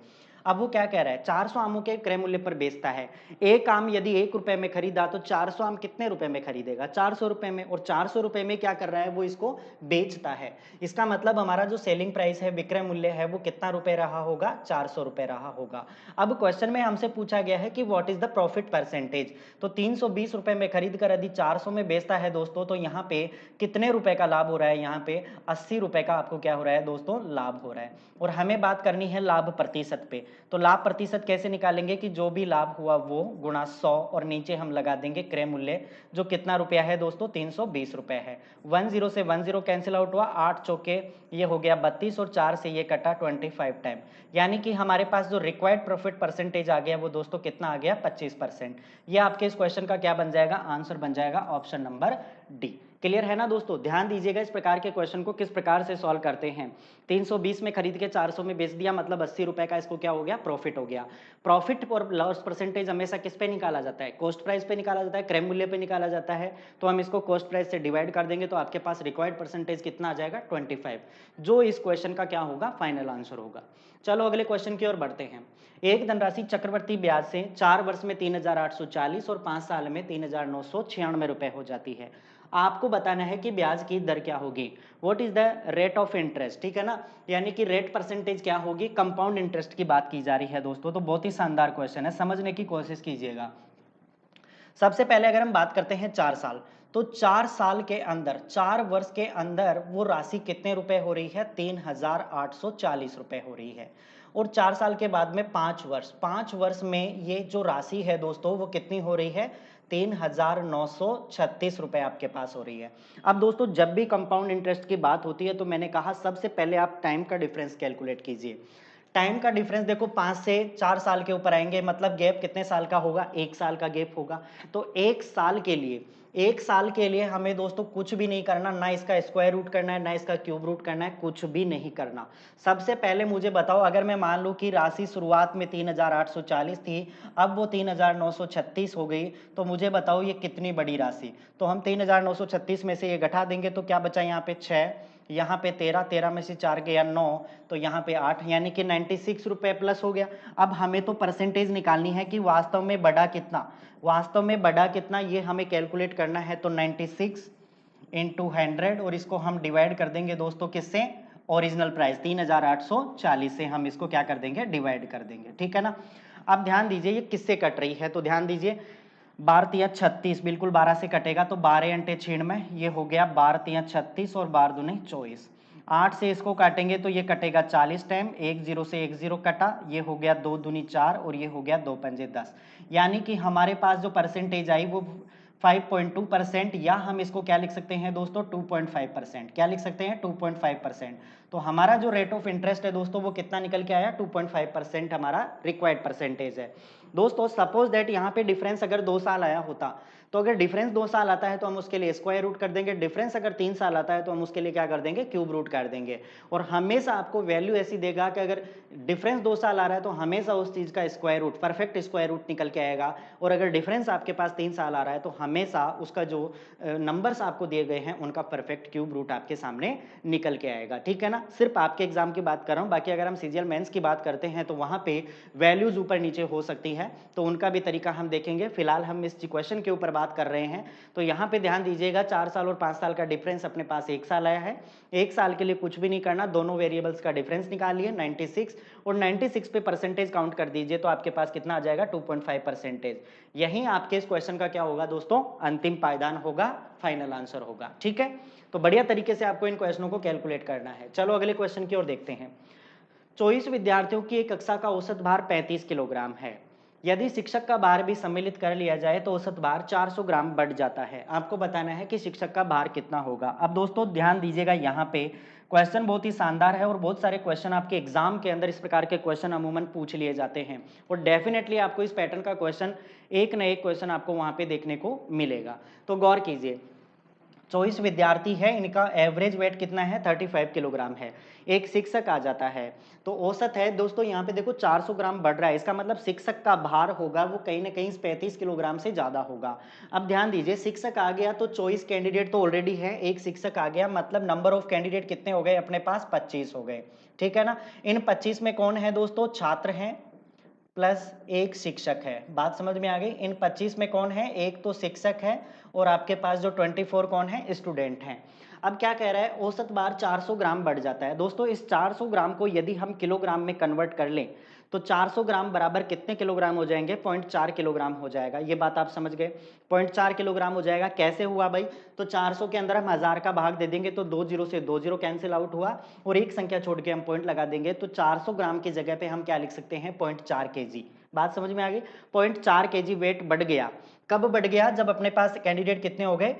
अब वो क्या कह रहा है, 400 आमों के क्रय मूल्य पर बेचता है। एक आम यदि 1 रुपए में खरीदा तो 400 आम कितने रुपए में खरीदेगा, 400 रुपए में। और 400 रुपए में क्या कर रहा है, वो इसको बेचता है। इसका मतलब हमारा जो सेलिंग प्राइस है, विक्रय मूल्य है, वो कितना रुपए रहा होगा, 400 रुपए रहा होगा। अब क्वेश्चन में हमसे पूछा गया है कि what is the profit percentage. तो 320 रुपए में खरीद कर यदि 400 में बेचता है दोस्तों, तो यहाँ पे कितने रुपए का लाभ हो रहा है, यहाँ पे 80 रुपए का आपको क्या हो रहा है दोस्तों, लाभ हो रहा है। और हमें बात करनी है लाभ प्रतिशत पे। तो लाभ प्रतिशत कैसे निकालेंगे कि जो भी लाभ हुआ वो गुणा 100 और नीचे हम लगा देंगे क्रय मूल्य, जो कितना रुपया है दोस्तों, 320 रुपए है। 10 से 10 कैंसिल आउट हुआ, 8 चौके ये हो गया 32 और 4 से ये कटा 25 टाइम, यानी कि हमारे पास जो रिक्वायर्ड प्रॉफिट परसेंटेज आ गया वो दोस्तों कितना आ गया, 25%। ये आपके इस क्वेश्चन का क्या बन जाएगा, आंसर बन जाएगा ऑप्शन नंबर डी। क्लियर है ना दोस्तों। ध्यान दीजिएगा इस प्रकार के क्वेश्चन को किस प्रकार से सॉल्व करते हैं। 320 में खरीद के 400 में बेच दिया, मतलब 80 रुपए का इसको क्या हो गया, प्रॉफिट हो गया। प्रॉफिट और लॉस परसेंटेज हमेशा किस पे निकाला जाता है, कॉस्ट प्राइस पे निकाला जाता है, क्रय मूल्य पे निकाला जाता है। तो हम इसको कॉस्ट प्राइस से डिवाइड कर देंगे तो आपके पास रिक्वायर्ड परसेंटेज कितना आ जाएगा, 25, जो इस क्वेश्चन का क्या होगा, फाइनल आंसर होगा। चलो अगले क्वेश्चन की ओर बढ़ते हैं। एक धनराशि चक्रवर्ती ब्याज से 4 वर्ष में 3,840 और 5 साल में 3,996 रुपए हो जाती है। आपको बताना है कि ब्याज की दर क्या होगी, what is the rate of interest, ठीक है ना, यानी कि रेट परसेंटेज क्या होगी, कंपाउंड इंटरेस्ट की बात की जा रही है दोस्तों। तो बहुत ही शानदार क्वेश्चन है, समझने की कोशिश कीजिएगा। सबसे पहले अगर हम बात करते हैं 4 साल, तो 4 साल के अंदर, 4 वर्ष के अंदर वो राशि कितने रुपए हो रही है? 3,840 रुपए हो रही है। और 4 साल के बाद में 5 वर्ष, 5 वर्ष में ये जो राशि है दोस्तों वो कितनी हो रही है? 3,936 रुपए आपके पास हो रही है। अब दोस्तों जब भी कंपाउंड इंटरेस्ट की बात होती है तो मैंने कहा सबसे पहले आप टाइम का डिफरेंस कैलकुलेट कीजिए। टाइम का डिफरेंस देखो 5 से 4 साल के ऊपर आएंगे, मतलब गैप कितने साल का होगा? 1 साल का गैप होगा। तो 1 साल के लिए, 1 साल के लिए हमें दोस्तों कुछ भी नहीं करना, ना इसका स्क्वायर रूट करना है, ना इसका क्यूब रूट करना है, कुछ भी नहीं करना। सबसे पहले मुझे बताओ, अगर मैं मान लूं कि राशि शुरुआत में 3,840 थी, अब वो 3,936 हो गई, तो मुझे बताओ ये कितनी बड़ी राशि? तो हम 3,936 में से ये घटा देंगे तो क्या बचा यहाँ पे? 6, यहाँ पे 13, 13 में से 4 गया 9, तो यहाँ पे 8, यानी कि 96 रुपए प्लस हो गया। अब हमें तो परसेंटेज निकालनी है कि वास्तव में बढ़ा कितना, वास्तव में बढ़ा कितना ये हमें कैलकुलेट करना है। तो 96 इंटू 100 और इसको हम डिवाइड कर देंगे दोस्तों किससे? ओरिजिनल प्राइस 3,840 से हम इसको क्या कर देंगे? डिवाइड कर देंगे, ठीक है ना। अब ध्यान दीजिए ये किससे कट रही है, तो ध्यान दीजिए 12 तिया 36, बिल्कुल 12 से कटेगा तो 12 अंटे 96, ये हो गया 12 तिया 36 और 12 दूनी 24। 8 से इसको काटेंगे तो ये कटेगा 40 टाइम, 1 0 से 1 0 कटा, ये हो गया 2 दूनी 4 और ये हो गया 2 पंजे 10। यानी कि हमारे पास जो परसेंटेज आई वो 5.2%, या हम इसको क्या लिख सकते हैं दोस्तों? 2.5%। क्या लिख सकते हैं? 2.5%। तो हमारा जो रेट ऑफ इंटरेस्ट है दोस्तों वो कितना निकल के आया? 2.5% हमारा रिक्वायर्ड परसेंटेज है। दोस्तों सपोज दैट यहाँ पे डिफरेंस अगर 2 साल आया होता, तो अगर डिफरेंस 2 साल आता है तो हम उसके लिए स्क्वायर रूट कर देंगे, डिफरेंस अगर 3 साल आता है तो हम उसके लिए क्या कर देंगे? क्यूब रूट कर देंगे। और हमेशा आपको वैल्यू ऐसी देगा कि अगर डिफरेंस 2 साल आ रहा है तो हमेशा उस चीज का square root, perfect square root निकल के आएगा। और अगर डिफरेंस आपके पास 3 साल आ रहा है तो हमेशा उसका जो नंबर्स आपको दिए गए हैं उनका परफेक्ट क्यूब रूट आपके सामने निकल के आएगा, ठीक है ना। सिर्फ आपके एग्जाम की बात कर रहा हूं, बाकी अगर हम सीजीएल मेंस की बात करते हैं तो वहां पे वैल्यूज ऊपर नीचे हो सकती है, तो उनका भी तरीका हम देखेंगे। फिलहाल हम इस क्वेश्चन के ऊपर बात कर रहे हैं। तो यहाँ पे ध्यान दीजिएगा 4 साल और 5 साल का डिफरेंस अपने पास 1 साल आया है। 1 साल के लिए कुछ भी नहीं करना, दोनों वेरिएबल्स का डिफरेंस निकालिए 96 और 96 पे परसेंटेज काउंट कर दीजिए तो आपके पास कितना आ जाएगा? 2.5%। यही आपके इस क्वेश्चन का क्या होगा दोस्तों? अंतिम पायदान होगा, फाइनल आंसर होगा, ठीक है। तो बढ़िया तरीके से आपको इन क्वेश्चनों को कैलकुलेट करना है। चलो अगले क्वेश्चन की ओर देखते हैं। 24 विद्यार्थियों की एक कक्षा का औसत भार 35 किलोग्राम है। यदि शिक्षक का भार भी सम्मिलित कर लिया जाए तो औसत भार 400 ग्राम बढ़ जाता है। आपको बताना है कि शिक्षक का भार कितना होगा। अब दोस्तों ध्यान दीजिएगा, यहाँ पे क्वेश्चन बहुत ही शानदार है और बहुत सारे क्वेश्चन आपके एग्जाम के अंदर इस प्रकार के क्वेश्चन अमूमन पूछ लिए जाते हैं और डेफिनेटली आपको इस पैटर्न का क्वेश्चन एक न एक क्वेश्चन आपको वहां पे देखने को मिलेगा। तो गौर कीजिए, 24 विद्यार्थी है, इनका एवरेज वेट कितना है? 35 किलोग्राम है। एक शिक्षक आ जाता है तो औसत है दोस्तों यहाँ पे देखो 400 ग्राम बढ़ रहा है, इसका मतलब शिक्षक का भार होगा वो कहीं ना कहीं 35 किलोग्राम से ज्यादा होगा। अब ध्यान दीजिए शिक्षक आ गया तो चॉइस कैंडिडेट तो ऑलरेडी है, एक शिक्षक आ गया, मतलब नंबर ऑफ कैंडिडेट कितने हो गए अपने पास? 25 हो गए, ठीक है ना। इन 25 में कौन है दोस्तों? छात्र हैं प्लस एक शिक्षक है। बात समझ में आ गई? इन 25 में कौन है? एक तो शिक्षक है और आपके पास जो 24 कौन है? स्टूडेंट हैं। अब क्या कह रहा है? औसत भार 400 ग्राम बढ़ जाता है। दोस्तों इस 400 ग्राम को यदि हम किलोग्राम में कन्वर्ट कर लें तो 400 ग्राम बराबर कितने किलोग्राम हो जाएंगे? 0.4 किलोग्राम हो जाएगा। ये बात आप समझ गए? 0.4 किलोग्राम हो जाएगा। कैसे हुआ भाई? तो 400 के अंदर हम 1000 का भाग दे देंगे तो 2 जीरो से 2 जीरो कैंसिल आउट हुआ और एक संख्या छोड़ के हम पॉइंट लगा देंगे तो 400 ग्राम की जगह पे हम क्या लिख सकते हैं? 0.4 केजी। बात समझ में आ गई? 0.4 केजी वेट बढ़ गया। कब बढ़ गया? जब अपने पास कैंडिडेट कितने हो गए?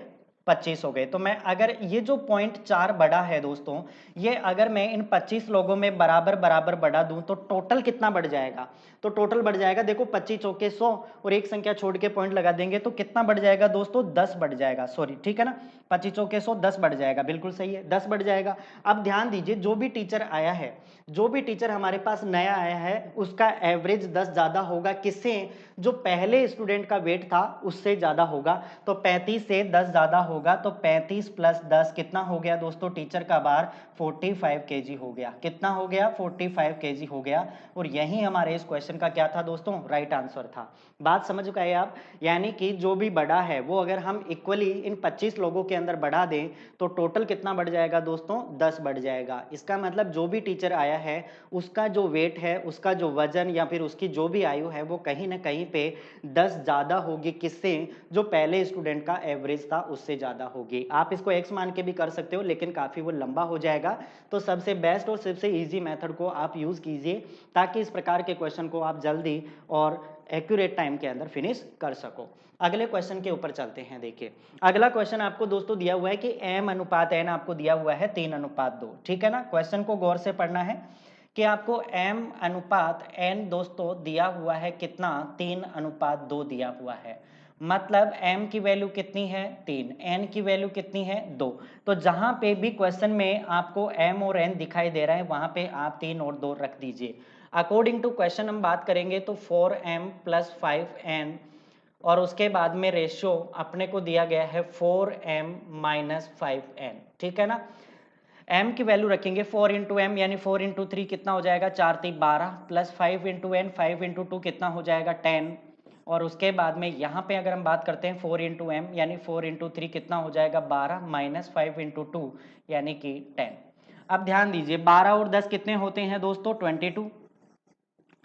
25 हो गए। तो मैं अगर ये जो 0.4 बढ़ा है दोस्तों, ये अगर मैं इन 25 लोगों में बराबर बराबर बढ़ा दूं तो टोटल कितना बढ़ जाएगा? तो टोटल बढ़ जाएगा, देखो 25 चौके 100 और एक संख्या छोड़ के पॉइंट लगा देंगे तो कितना बढ़ जाएगा दोस्तों? 10 बढ़ जाएगा, सॉरी, ठीक है ना। 25 चौके 100, 10 बढ़ जाएगा, बिल्कुल सही है, 10 बढ़ जाएगा। अब ध्यान दीजिए जो भी टीचर आया है, जो भी टीचर हमारे पास नया आया है उसका एवरेज 10 ज्यादा होगा। किससे? जो पहले स्टूडेंट का वेट था उससे ज्यादा होगा। तो 35 से 10 ज्यादा होगा तो 35 प्लस 10 कितना हो गया दोस्तों? टीचर का भार 45 केजी हो गया। कितना हो गया? 45 केजी हो गया। और यही हमारे इस क्वेश्चन का क्या था दोस्तों? राइट आंसर था। बात समझ गए आप? यानी कि जो भी बड़ा है वो अगर हम इक्वली इन 25 लोगों के अंदर बढ़ा दें तो टोटल कितना बढ़ जाएगा दोस्तों? 10 बढ़ जाएगा। इसका मतलब जो भी टीचर आया है उसका जो वेट है, उसका जो वजन या फिर उसकी जो भी आयु है वो कहीं ना कहीं पे 10 ज्यादा होगी। किससे? जो पहले स्टूडेंट का एवरेज था उससे ज़्यादा होगी। आप इसको x मान के भी कर सकते हो, लेकिन काफ़ी वो लंबा हो जाएगा। तो सबसे बेस्ट और सबसे ईजी मेथड को आप यूज़ कीजिए, ताकि इस प्रकार के क्वेश्चन को आप जल्दी और एक्यूरेट टाइम के अंदर फिनिश कर सको। अगले क्वेश्चन के ऊपर चलते हैं। देखिए, अगला क्वेश्चन आपको दोस्तों दिया हुआ है कि m अनुपात n आपको दिया हुआ है 3:2, ठीक है ना। क्वेश्चन को गौर से पढ़ना है कि आपको m अनुपात n दोस्तों दिया हुआ है कितना, 3:2 दिया हुआ है। मतलब m की वैल्यू कितनी है 3, n की वैल्यू कितनी है 2। तो जहां पे भी क्वेश्चन में आपको m और n दिखाई दे रहा है, वहां पे आप 3 और 2 रख दीजिए। अकॉर्डिंग टू क्वेश्चन हम बात करेंगे तो 4m + 5n, और उसके बाद में रेशियो अपने को दिया गया है 4m - 5n, ठीक है ना। m की वैल्यू रखेंगे 4 इंटू एम, यानी 4 इंटू 3 कितना हो जाएगा 4 3 12, प्लस 5 इंटू एन, 5 इंटू 2 कितना हो जाएगा 10, और उसके बाद में यहाँ पे अगर हम बात करते हैं 4 इंटू एम, यानी 4 इंटू 3 कितना हो जाएगा 12, माइनस 5 इंटू 2 यानी कि 10। अब ध्यान दीजिए 12 और 10 कितने होते हैं दोस्तों 22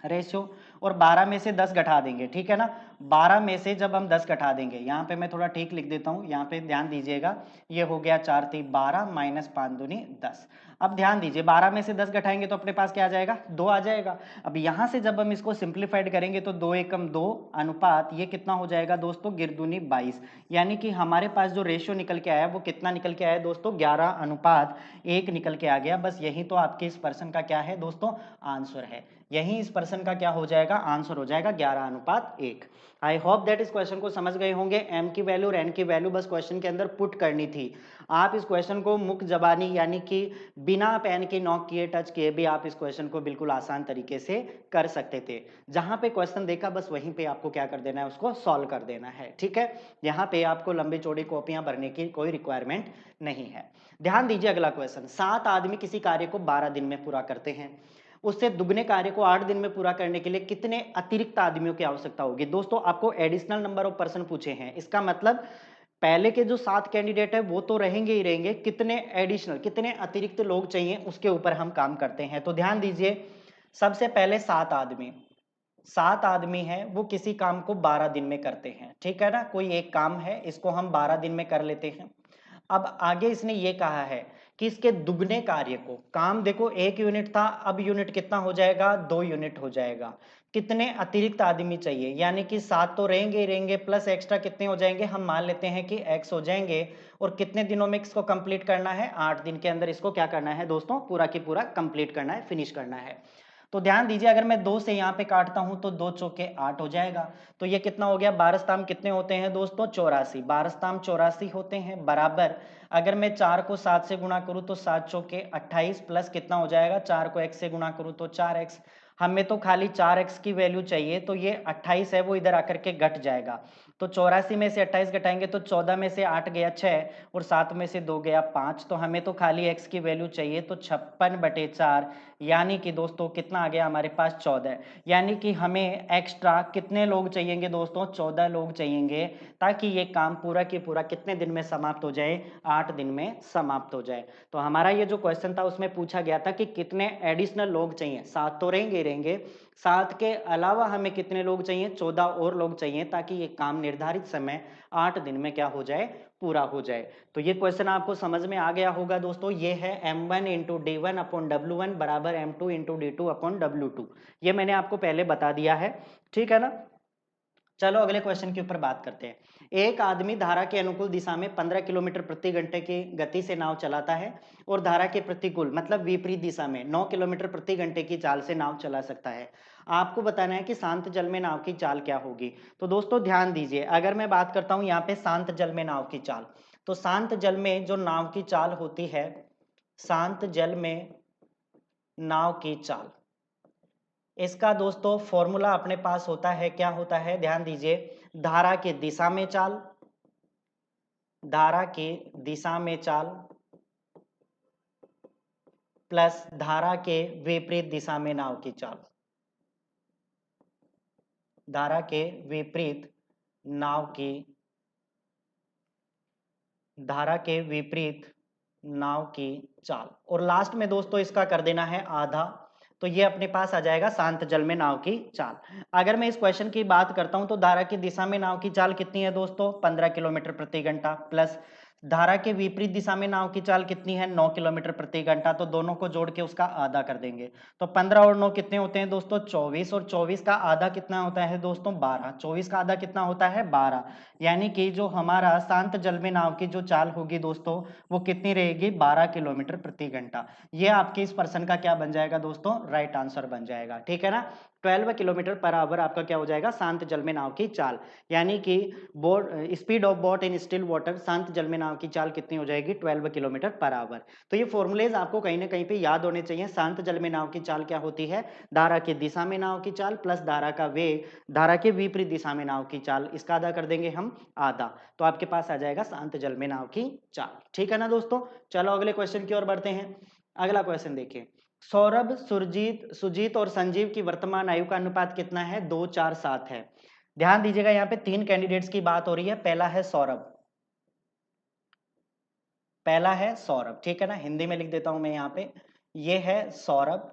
रेशियो, और 12 में से 10 घटा देंगे, ठीक है ना। 12 में से जब हम 10 घटा देंगे, यहाँ पे मैं थोड़ा ठीक लिख देता हूँ, यहाँ पे ध्यान दीजिएगा, ये हो गया 4 3 12 माइनस 5 दूनी 10। अब ध्यान दीजिए 12 में से 10 घटाएंगे तो अपने पास क्या आ जाएगा 2 आ जाएगा। अब यहाँ से जब हम इसको सिंप्लीफाइड करेंगे तो 2 एकम 2 अनुपात ये कितना हो जाएगा दोस्तों गिरदूनी 22, यानी कि हमारे पास जो रेशियो निकल के आया वो कितना निकल के आया दोस्तों 11:1 निकल के आ गया। बस यही तो आपके इस पर्सन का क्या है दोस्तों आंसर है, यही इस पर्सन का क्या हो जाएगा आंसर हो जाएगा 11:1। आई होप दैट इस क्वेश्चन को समझ गए होंगे। m की वैल्यू और n की वैल्यू बस क्वेश्चन के अंदर पुट करनी थी। आप इस क्वेश्चन को मुक्त जबानी यानी कि बिना पेन के नॉक किए टच किए भी आप इस क्वेश्चन को बिल्कुल आसान तरीके से कर सकते थे। जहां पे क्वेश्चन देखा बस वहीं पे आपको क्या कर देना है उसको सॉल्व कर देना है, ठीक है। यहाँ पे आपको लंबी चौड़ी कॉपियां भरने की कोई रिक्वायरमेंट नहीं है। ध्यान दीजिए अगला क्वेश्चन, 7 आदमी किसी कार्य को 12 दिन में पूरा करते हैं, उससे दुगने कार्य को 8 दिन में पूरा करने के लिए कितने अतिरिक्त आदमियों की आवश्यकता होगी। दोस्तों आपको एडिशनल नंबर ऑफ पर्सन पूछे हैं, इसका मतलब पहले के जो 7 कैंडिडेट है वो तो रहेंगे ही रहेंगे, कितने एडिशनल कितने अतिरिक्त लोग चाहिए उसके ऊपर हम काम करते हैं। तो ध्यान दीजिए सबसे पहले 7 आदमी हैं वो किसी काम को 12 दिन में करते हैं, ठीक है ना। कोई एक काम है इसको हम 12 दिन में कर लेते हैं। अब आगे इसने ये कहा है कि इसके दुगने कार्य को, काम देखो 1 यूनिट था, अब यूनिट कितना हो जाएगा 2 यूनिट हो जाएगा। कितने अतिरिक्त आदमी चाहिए, यानी कि 7 तो रहेंगे ही रहेंगे, प्लस एक्स्ट्रा कितने हो जाएंगे, हम मान लेते हैं कि x हो जाएंगे। और कितने दिनों में इसको कंप्लीट करना है 8 दिन के अंदर इसको क्या करना है दोस्तों पूरा की पूरा कंप्लीट करना है, फिनिश करना है। तो ध्यान दीजिए अगर मैं 2 से यहाँ पे काटता हूं तो 2 चौके 8 हो जाएगा। तो ये कितना हो गया 12 स्ताम कितने होते हैं दोस्तों 84, 12 स्ताम 84 होते हैं, बराबर अगर मैं 4 को 7 से गुणा करूं तो 7 चौके 28, प्लस कितना हो जाएगा 4 को x से गुणा करूं तो 4x। हमें तो खाली 4x की वैल्यू चाहिए, तो ये 28 है वो इधर आकर के घट जाएगा। तो 84 में से 28 घटाएंगे तो 14 में से 8 गया 6 और 7 में से 2 गया 5। तो हमें तो खाली x की वैल्यू चाहिए, तो 56/4 यानी कि दोस्तों कितना आ गया हमारे पास 14। यानी कि हमें एक्स्ट्रा कितने लोग चाहिएंगे दोस्तों 14 लोग चाहिएंगे, ताकि ये काम पूरा की पूरा कितने दिन में समाप्त हो जाए 8 दिन में समाप्त हो जाए। तो हमारा ये जो क्वेश्चन था उसमें पूछा गया था कि कितने एडिशनल लोग चाहिए, 7 तो रहेंगे, 7 के अलावा हमें कितने लोग चाहिए 14 और लोग चाहिए, ताकि ये काम निर्धारित समय 8 दिन में क्या हो जाए पूरा हो जाए। तो ये क्वेश्चन आपको समझ में आ गया होगा दोस्तों, ये है m1 into d1 upon w1 बराबर m2 into d2 upon w2। ये मैंने आपको पहले बता दिया है, ठीक है ना। चलो अगले क्वेश्चन के ऊपर बात करते हैं। एक आदमी धारा के अनुकूल दिशा में 15 किलोमीटर प्रति घंटे की गति से नाव चलाता है और धारा के प्रतिकूल मतलब विपरीत दिशा में 9 किलोमीटर प्रति घंटे की चाल से नाव चला सकता है। आपको बताना है कि शांत जल में नाव की चाल क्या होगी। तो दोस्तों ध्यान दीजिए अगर मैं बात करता हूं यहाँ पे शांत जल में नाव की चाल, तो शांत जल में जो नाव की चाल होती है, शांत जल में नाव की चाल, इसका दोस्तों फॉर्मूला अपने पास होता है, क्या होता है ध्यान दीजिए, धारा की दिशा में चाल, धारा की दिशा में चाल प्लस धारा के विपरीत दिशा में नाव की चाल, धारा के विपरीत नाव की, धारा के विपरीत नाव की चाल, और लास्ट में दोस्तों इसका कर देना है आधा। तो ये अपने पास आ जाएगा शांत जल में नाव की चाल। अगर मैं इस क्वेश्चन की बात करता हूं तो धारा की दिशा में नाव की चाल कितनी है दोस्तों 15 किलोमीटर प्रति घंटा, प्लस धारा के विपरीत दिशा में नाव की चाल कितनी है? 9 किलोमीटर प्रति घंटा। तो दोनों को जोड़ के उसका आधा कर देंगे। तो 15 और 9 कितने होते हैं दोस्तों? 24। और 24 का आधा कितना होता है दोस्तों? 12। 24 का आधा कितना होता है? 12। यानी कि जो हमारा शांत जल में नाव की जो चाल होगी दोस्तों, वो कितनी रहेगी? 12 किलोमीटर प्रति घंटा। ये आपके इस प्रश्न का क्या बन जाएगा दोस्तों? राइट आंसर बन जाएगा। ठीक है ना? 12 किलोमीटर पर आवर आपका क्या हो जाएगा? शांत जल में नाव की चाल। यानी कि boat speed of boat in still water, शांत जल में नाव की चाल कितनी हो जाएगी? 12 किलोमीटर पर आवर। तो ये फॉर्मूलेज आपको कहीं ना कहीं पे याद होने चाहिए। शांत जल में नाव की चाल क्या होती है? धारा की दिशा में नाव की चाल प्लस धारा का वेग, धारा के विपरीत दिशा में नाव की चाल, इसका आधा कर देंगे हम आधा। तो आपके पास आ जाएगा शांत जल में नाव की चाल। ठीक है ना दोस्तों? चलो अगले क्वेश्चन की ओर बढ़ते हैं। अगला क्वेश्चन देखिए, सौरभ, सुरजीत, सुजीत और संजीव की वर्तमान आयु का अनुपात कितना है? 2 4 7 है। ध्यान दीजिएगा, यहाँ पे 3 कैंडिडेट्स की बात हो रही है। पहला है सौरभ, पहला है सौरभ, ठीक है ना? हिंदी में लिख देता हूं मैं यहाँ पे, ये है सौरभ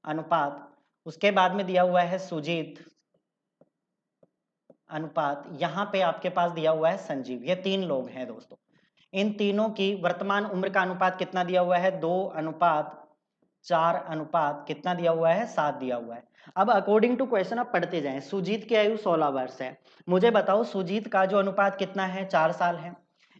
अनुपात। उसके बाद में दिया हुआ है सुजीत अनुपात। यहाँ पे आपके पास दिया हुआ है संजीव। ये 3 लोग हैं दोस्तों। इन तीनों की वर्तमान उम्र का अनुपात कितना दिया हुआ है? 2 अनुपात 4 अनुपात कितना दिया हुआ है? 7 दिया हुआ है। अब अकॉर्डिंग टू क्वेश्चन आप पढ़ते जाएं। सुजीत की आयु 16 वर्ष है। मुझे बताओ सुजीत का जो अनुपात कितना है? 4 साल है।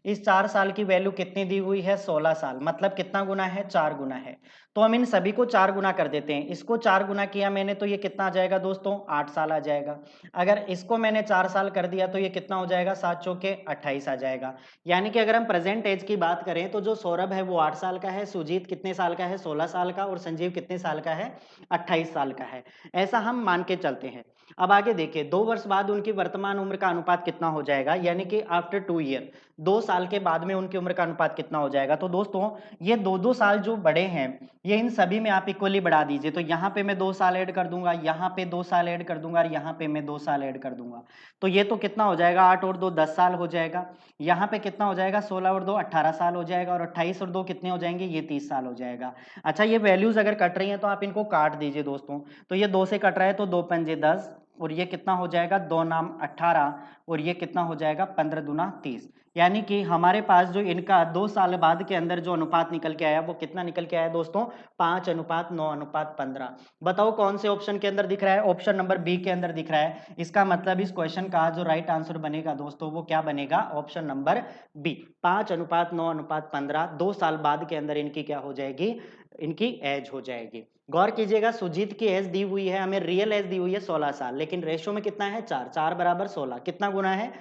इस 4 साल की वैल्यू कितनी दी हुई है? 16 साल। मतलब कितना गुना है? 4 गुना है। तो हम इन सभी को 4 गुना कर देते हैं। इसको 4 गुना किया मैंने तो ये कितना आ जाएगा दोस्तों? 8 साल आ जाएगा। अगर इसको मैंने 4 साल कर दिया तो ये कितना हो जाएगा? 7 चौके 28 आ जाएगा। यानी कि अगर हम प्रेजेंट एज की बात करें तो जो सौरभ है वो 8 साल का है, सुजीत कितने साल का है? 16 साल का, और संजीव कितने साल का है? 28 साल का है। ऐसा हम मान के चलते हैं। अब आगे देखिए, 2 वर्ष बाद उनकी वर्तमान उम्र का अनुपात कितना हो जाएगा? यानी कि आफ्टर 2 ईयर, 2 साल के बाद में उनकी उम्र का अनुपात कितना हो जाएगा? तो दोस्तों ये 2-2 साल जो बड़े हैं, ये इन सभी में आप इक्वली बढ़ा दीजिए। तो यहाँ पे मैं 2 साल ऐड कर दूंगा, यहाँ पे 2 साल ऐड कर दूंगा, और यहाँ पे मैं 2 साल ऐड कर दूंगा। तो ये तो कितना हो जाएगा? 8 और 2 10 साल हो जाएगा। यहाँ पे कितना हो जाएगा? 16 और 2 18 साल हो जाएगा, और 28 और 2 कितने हो जाएंगे? ये 30 साल हो जाएगा। अच्छा, ये वैल्यूज अगर कट रही हैं तो आप इनको काट दीजिए दोस्तों। तो ये 2 से कट रहा है तो 2 पंजे 10, और ये कितना हो जाएगा? 2 नाम 18, और ये कितना हो जाएगा? 15 दूना 30। यानी कि हमारे पास जो इनका 2 साल बाद के अंदर जो अनुपात निकल के आया वो कितना निकल के आया दोस्तों? 5 अनुपात 9 अनुपात 15। बताओ कौन से ऑप्शन के अंदर दिख रहा है? ऑप्शन नंबर बी के अंदर दिख रहा है। इसका मतलब इस क्वेश्चन का जो राइट आंसर बनेगा दोस्तों वो क्या बनेगा? ऑप्शन नंबर बी, 5 अनुपात 9 अनुपात 15। 2 साल बाद के अंदर इनकी क्या हो जाएगी? इनकी एज हो जाएगी। गौर कीजिएगा, सुजीत की एज दी हुई है हमें, रियल एज दी हुई है 16 साल, लेकिन रेशो में कितना है? 4। 4 बराबर 16, कितना गुना है?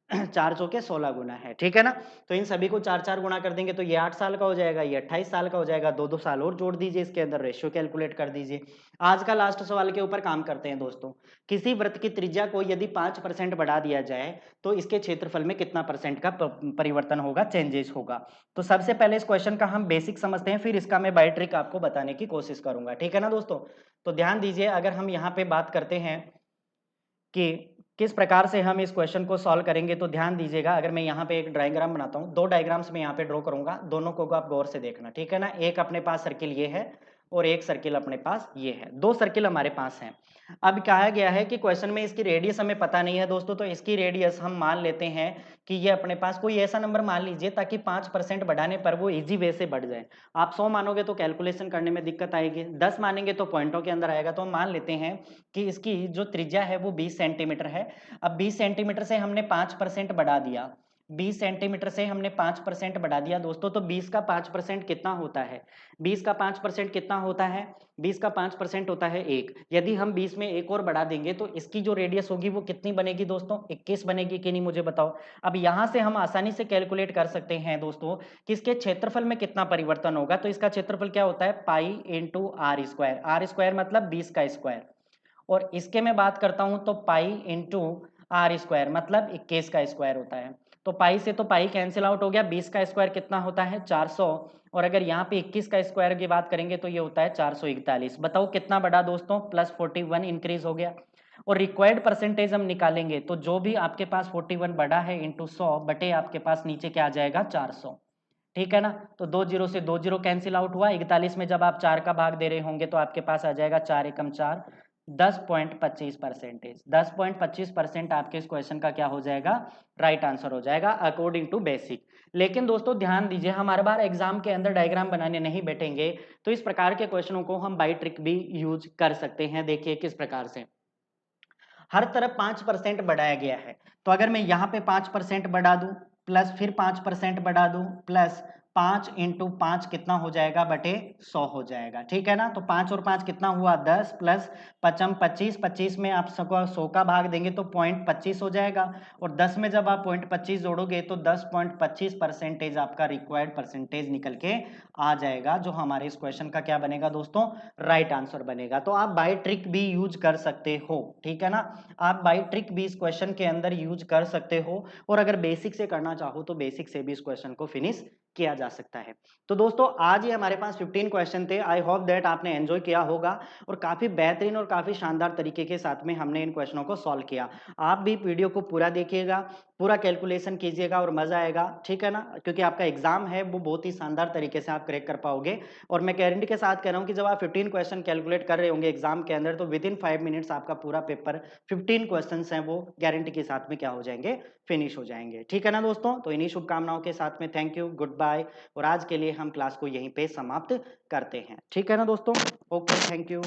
4 चौके 16 गुना है। ठीक है ना? तो इन सभी को 4-4 गुना कर देंगे तो ये 8 साल का हो जाएगा, ये 28 साल का हो जाएगा। 2-2 साल और जोड़ दीजिए, इसके अंदर रेशियो कैलकुलेट कर दीजिए। आज का लास्ट सवाल के ऊपर काम करते हैं दोस्तों। किसी वृत्त की त्रिज्या को यदि 5% बढ़ा दिया जाए तो इसके क्षेत्रफल में कितना परसेंट का परिवर्तन होगा, चेंजेस होगा? तो सबसे पहले इस क्वेश्चन का हम बेसिक समझते हैं, फिर इसका मैं बाय ट्रिक आपको बताने की कोशिश करूंगा। ठीक है ना दोस्तों? तो ध्यान दीजिए, अगर हम यहाँ पे बात करते हैं कि किस प्रकार से हम इस क्वेश्चन को सॉल्व करेंगे, तो ध्यान दीजिएगा। अगर मैं यहाँ पे एक डायग्राम बनाता हूँ, 2 डायग्राम्स मैं यहाँ पे ड्रॉ करूंगा, दोनों को आप गौर से देखना। ठीक है ना? एक अपने पास सर्किल ये है और एक सर्किल अपने पास ये है। 2 सर्किल हमारे पास हैं। अब कहा गया है कि क्वेश्चन में इसकी रेडियस हमें पता नहीं है दोस्तों, तो इसकी रेडियस हम मान लेते हैं कि ये अपने पास कोई ऐसा नंबर मान लीजिए ताकि 5% बढ़ाने पर वो इजी वे से बढ़ जाए। आप 100 मानोगे तो कैलकुलेशन करने में दिक्कत आएगी, 10 मानेंगे तो पॉइंटों के अंदर आएगा। तो हम मान लेते हैं कि इसकी जो त्रिज्या है वो 20 सेंटीमीटर है। अब 20 सेंटीमीटर से हमने 5% बढ़ा दिया, 20 सेंटीमीटर से हमने 5% बढ़ा दिया दोस्तों। तो 20 का 5% कितना होता है? 20 का 5% कितना होता है? 20 का 5% होता है 1। यदि हम 20 में 1 और बढ़ा देंगे तो इसकी जो रेडियस होगी वो कितनी बनेगी दोस्तों? 21 बनेगी कि नहीं, मुझे बताओ। अब यहां से हम आसानी से कैलकुलेट कर सकते हैं दोस्तों कि इसके क्षेत्रफल में कितना परिवर्तन होगा। तो इसका क्षेत्रफल क्या होता है? Pi into r square. R square मतलब 20 का स्क्वायर, और इसके मैं बात करता हूं तो पाई इंटू आर स्क्वायर मतलब 21 का स्क्वायर होता है। तो पाई से तो पाई कैंसिल आउट हो गया, 20 का स्क्वायर कितना होता है? 400, और अगर यहाँ पे 21 का स्क्वायर की बात करेंगे तो ये होता है 441। बताओ कितना बढ़ा दोस्तों? प्लस 41 इंक्रीज हो गया। और रिक्वायर्ड परसेंटेज हम निकालेंगे तो जो भी आपके पास 41 बढ़ा है इंटू 100 बटे आपके पास नीचे क्या आ जाएगा? 400। ठीक है ना? तो 2 जीरो से 2 जीरो कैंसिल आउट हुआ। 41 में जब आप 4 का भाग दे रहे होंगे तो आपके पास आ जाएगा 4 एकम 4, 10.25%। 10.25% आपके इस क्वेश्चन का क्या हो जाएगा, राइट आंसर हो जाएगा अकॉर्डिंग टू बेसिक। लेकिन दोस्तों ध्यान दीजिए, हम हर बार एग्जाम के अंदर डायग्राम बनाने नहीं बैठेंगे, तो इस प्रकार के क्वेश्चनों को हम बाई ट्रिक भी यूज कर सकते हैं। देखिए किस प्रकार से, हर तरफ 5% बढ़ाया गया है, तो अगर मैं यहाँ पे 5% बढ़ा दूं, प्लस फिर 5% बढ़ा दूं, प्लस 5 इंटू 5 कितना हो जाएगा, बटे 100 हो जाएगा। ठीक है ना, तो 5 और 5 कितना हुआ, 10, प्लस 5 25, 25 में आप 100 का भाग देंगे तो 0.25 हो जाएगा, और 10 में जब आप 0.25 जोड़ोगे तो 10.25% आपका रिक्वायर्ड परसेंटेज निकल के आ जाएगा, जो हमारे इस क्वेश्चन का क्या बनेगा दोस्तों, राइट आंसर बनेगा। तो आप बाय ट्रिक भी यूज कर सकते हो, ठीक है ना, आप बाय ट्रिक भी इस क्वेश्चन के अंदर यूज कर सकते हो, और अगर बेसिक से करना चाहो तो बेसिक से भी इस क्वेश्चन को फिनिश किया जा सकता है। तो दोस्तों आज ये हमारे पास 15 क्वेश्चन थे। आई होप दैट आपने एंजॉय किया होगा, और काफी बेहतरीन और काफी शानदार तरीके के साथ में हमने इन क्वेश्चनों को सॉल्व किया। आप भी वीडियो को पूरा देखिएगा, पूरा कैलकुलेशन कीजिएगा और मजा आएगा, ठीक है ना, क्योंकि आपका एग्जाम है वो बहुत ही शानदार तरीके से आप क्रैक कर पाओगे। और मैं गारंटी के साथ कह रहा हूं कि जब आप 15 क्वेश्चन कैलकुलेट कर रहे होंगे एग्जाम के अंदर, तो विद इन 5 मिनट्स आपका पूरा पेपर 15 क्वेश्चंस हैं वो गारंटी के साथ में क्या हो जाएंगे, फिनिश हो जाएंगे। ठीक है ना दोस्तों, तो इन्हीं शुभकामनाओं के साथ में थैंक यू, गुड बाय, और आज के लिए हम क्लास को यहीं पे समाप्त करते हैं। ठीक है ना दोस्तों, ओके, थैंक यू।